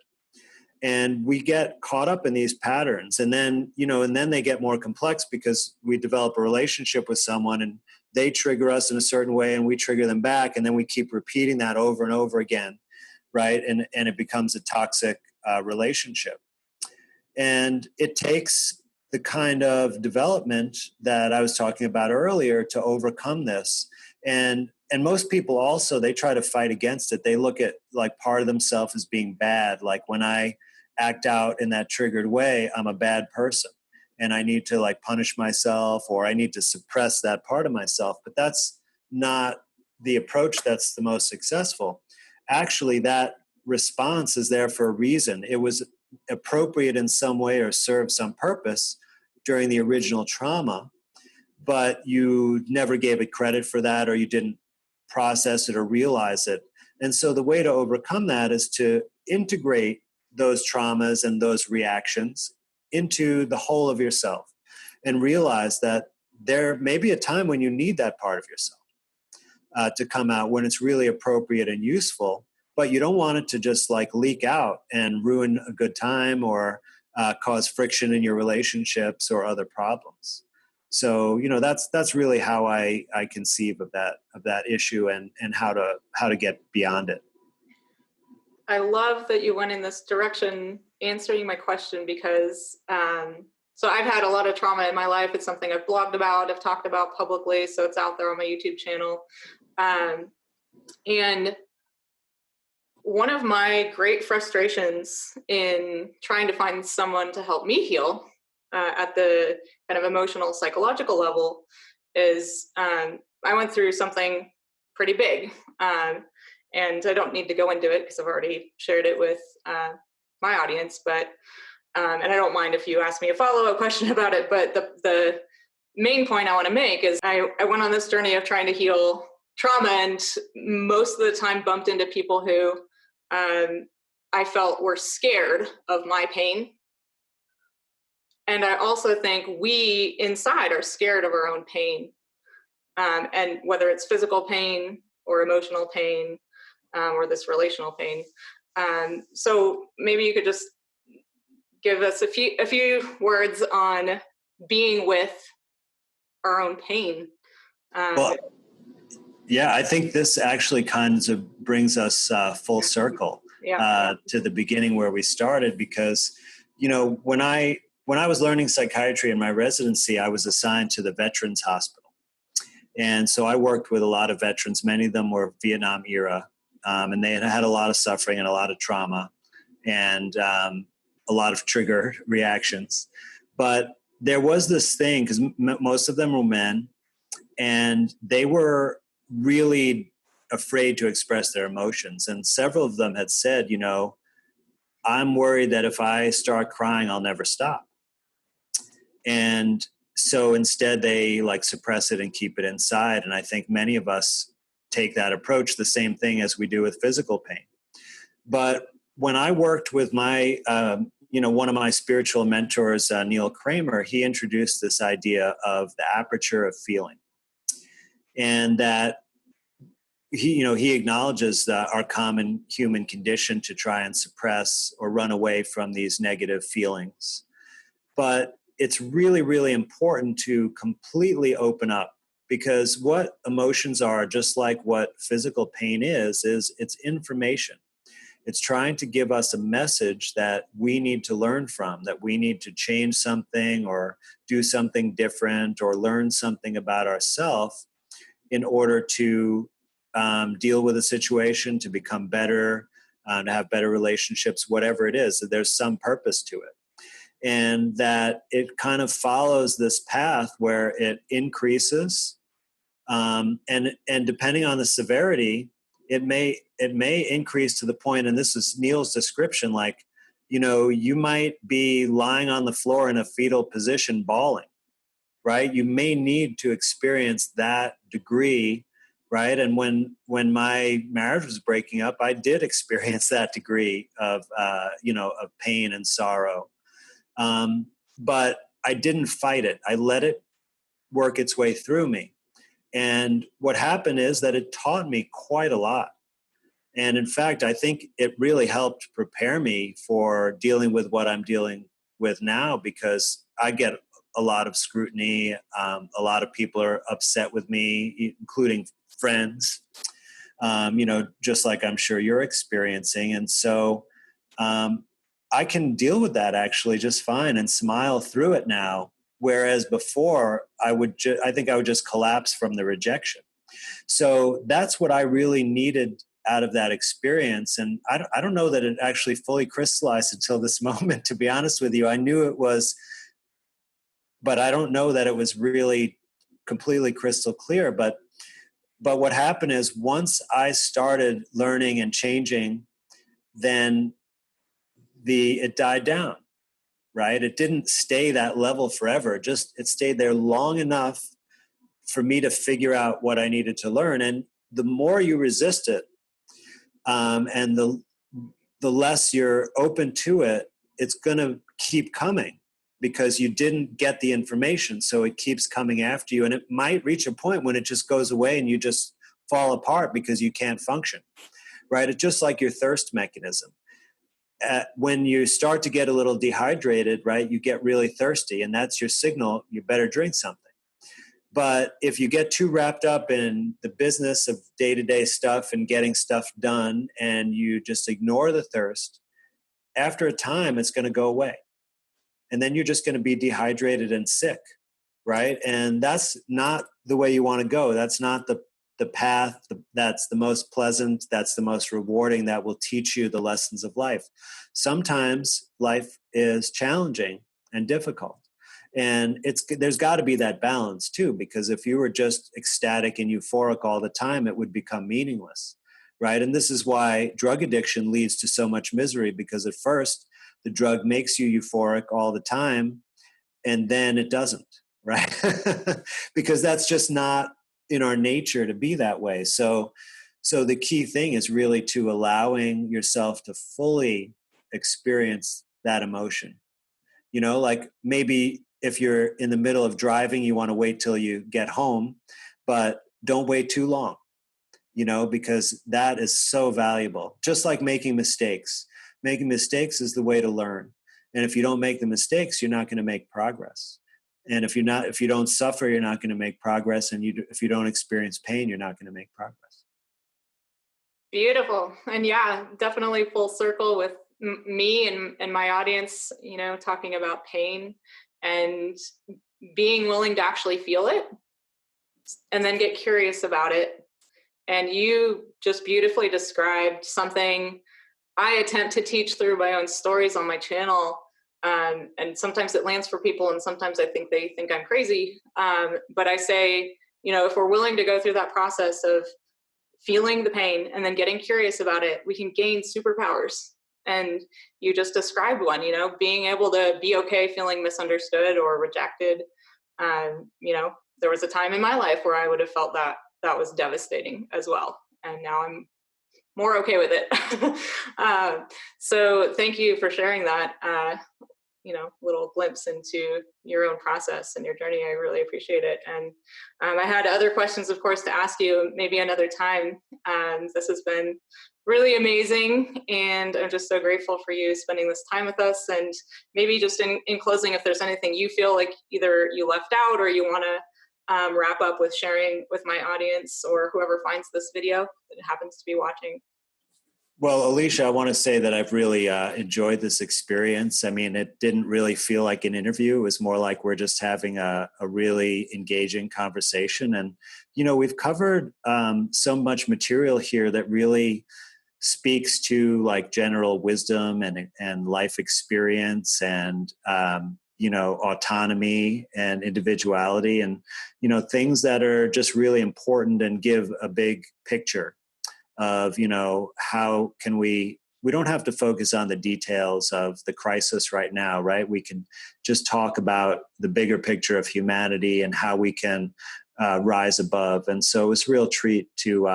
And we get caught up in these patterns, and then they get more complex because we develop a relationship with someone and they trigger us in a certain way and we trigger them back, and then we keep repeating that over and over again, right? And it becomes a toxic relationship. And it takes the kind of development that I was talking about earlier to overcome this. And most people also, they try to fight against it. They look at like part of themselves as being bad. Like when I act out in that triggered way, I'm a bad person and I need to like punish myself, or I need to suppress that part of myself. But that's not the approach that's the most successful. Actually, that response is there for a reason. It was appropriate in some way or served some purpose during the original trauma, but you never gave it credit for that, or you didn't process it or realize it. And so the way to overcome that is to integrate those traumas and those reactions into the whole of yourself, and realize that there may be a time when you need that part of yourself to come out, when it's really appropriate and useful, but you don't want it to just like leak out and ruin a good time or cause friction in your relationships or other problems. So, that's really how I conceive of that issue and how to get beyond it. I love that you went in this direction answering my question, because so I've had a lot of trauma in my life. It's something I've blogged about, I've talked about publicly, so it's out there on my YouTube channel. And one of my great frustrations in trying to find someone to help me heal at the kind of emotional, psychological level is I went through something pretty big. And I don't need to go into it because I've already shared it with my audience, but and I don't mind if you ask me a follow-up question about it, but the main point I want to make is I went on this journey of trying to heal trauma, and most of the time bumped into people who I felt were scared of my pain. And I also think we inside are scared of our own pain, and whether it's physical pain or emotional pain, or this relational pain. So maybe you could just give us a few words on being with our own pain. Well, yeah, I think this actually kind of brings us full circle to the beginning where we started, because, when I was learning psychiatry in my residency, I was assigned to the Veterans Hospital. And so I worked with a lot of veterans. Many of them were Vietnam era. And they had a lot of suffering and a lot of trauma and a lot of trigger reactions. But there was this thing, because most of them were men, and they were really afraid to express their emotions. And several of them had said, I'm worried that if I start crying, I'll never stop. And so instead they like suppress it and keep it inside. And I think many of us take that approach, the same thing as we do with physical pain. But when I worked with my, one of my spiritual mentors, Neil Kramer, he introduced this idea of the aperture of feeling. And that he acknowledges our common human condition to try and suppress or run away from these negative feelings. But it's really, really important to completely open up, because what emotions are, just like what physical pain is it's information. It's trying to give us a message that we need to learn from, that we need to change something or do something different or learn something about ourselves in order to deal with a situation, to become better, to have better relationships, whatever it is. That there's some purpose to it. And that it kind of follows this path where it increases, and depending on the severity, it may increase to the point, and this is Neil's description, like, you might be lying on the floor in a fetal position bawling, right? You may need to experience that degree, right? And when my marriage was breaking up, I did experience that degree of of pain and sorrow. But I didn't fight it. I let it work its way through me. And what happened is that it taught me quite a lot. And in fact, I think it really helped prepare me for dealing with what I'm dealing with now, because I get a lot of scrutiny. A lot of people are upset with me, including friends, just like I'm sure you're experiencing. And so, I can deal with that actually just fine and smile through it now. Whereas before, I think I would just collapse from the rejection. So that's what I really needed out of that experience. And I don't know that it actually fully crystallized until this moment, to be honest with you. I knew it was, but I don't know that it was really completely crystal clear. But what happened is, once I started learning and changing, then it died down, right? It didn't stay that level forever. It stayed there long enough for me to figure out what I needed to learn. And the more you resist it, and the less you're open to it, it's going to keep coming, because you didn't get the information. So it keeps coming after you. And it might reach a point when it just goes away and you just fall apart because you can't function, right? It's just like your thirst mechanism. When you start to get a little dehydrated, right, you get really thirsty, and that's your signal. You better drink something. But if you get too wrapped up in the business of day-to-day stuff and getting stuff done, and you just ignore the thirst, after a time, it's going to go away. And then you're just going to be dehydrated and sick, right? And that's not the way you want to go. That's not the path that's the most pleasant, that's the most rewarding, that will teach you the lessons of life. Sometimes life is challenging and difficult. And there's got to be that balance too, because if you were just ecstatic and euphoric all the time, it would become meaningless, right? And this is why drug addiction leads to so much misery, because at first the drug makes you euphoric all the time, and then it doesn't, right? Because that's just not in our nature to be that way. So the key thing is really to allowing yourself to fully experience that emotion. Like maybe if you're in the middle of driving, you want to wait till you get home, but don't wait too long, because that is so valuable. Just like making mistakes. Making mistakes is the way to learn. And if you don't make the mistakes, you're not going to make progress. And if you don't suffer, you're not going to make progress. And if you don't experience pain, you're not going to make progress. Beautiful. And yeah, definitely full circle with me and my audience, talking about pain and being willing to actually feel it and then get curious about it. And you just beautifully described something I attempt to teach through my own stories on my channel, And sometimes it lands for people, and sometimes I think they think I'm crazy. But I say, if we're willing to go through that process of feeling the pain and then getting curious about it, we can gain superpowers. And you just described one, being able to be okay feeling misunderstood or rejected. There was a time in my life where I would have felt that was devastating as well. And now I'm more okay with it. So thank you for sharing that, little glimpse into your own process and your journey. I really appreciate it. And I had other questions, of course, to ask you maybe another time. This has been really amazing. And I'm just so grateful for you spending this time with us. And maybe just in closing, if there's anything you feel like either you left out or you want to wrap up with sharing with my audience or whoever finds this video that happens to be watching. Well, Elisha, I want to say that I've really enjoyed this experience. I mean, it didn't really feel like an interview. It was more like we're just having a really engaging conversation. And, we've covered so much material here that really speaks to like general wisdom and life experience and, autonomy and individuality and, things that are just really important and give a big picture of how can we don't have to focus on the details of the crisis right now, right? We can just talk about the bigger picture of humanity and how we can rise above. And so it's a real treat to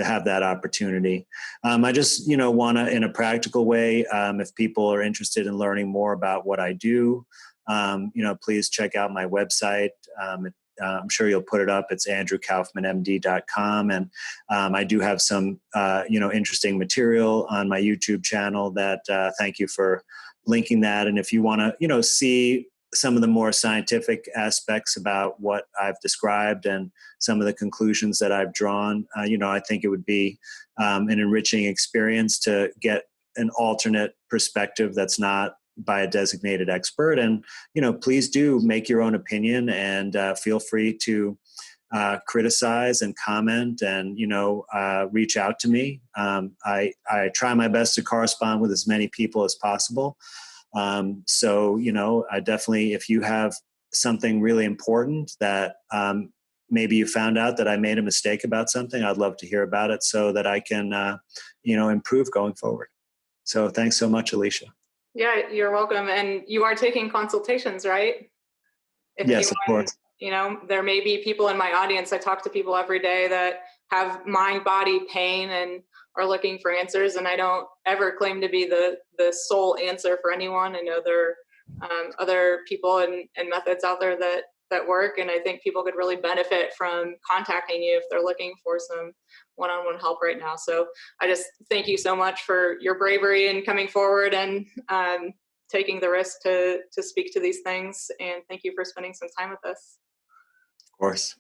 have that opportunity. I just want to, in a practical way, if people are interested in learning more about what I do, please check out my website. I'm sure you'll put it up. It's andrewkaufmanmd.com. And I do have some, interesting material on my YouTube channel that thank you for linking that. And if you want to, see some of the more scientific aspects about what I've described and some of the conclusions that I've drawn, I think it would be an enriching experience to get an alternate perspective that's not by a designated expert. And, please do make your own opinion and feel free to criticize and comment and, reach out to me. I try my best to correspond with as many people as possible. So, I definitely, if you have something really important that maybe you found out that I made a mistake about something, I'd love to hear about it so that I can, improve going forward. So thanks so much, Elisha. Yeah, you're welcome. And you are taking consultations, right? If yes, of course. There may be people in my audience. I talk to people every day that have mind, body pain and are looking for answers. And I don't ever claim to be the sole answer for anyone. I know there are other people and methods out there that work. And I think people could really benefit from contacting you if they're looking for some one-on-one help right now. So I just thank you so much for your bravery in coming forward and taking the risk to speak to these things. And thank you for spending some time with us. Of course.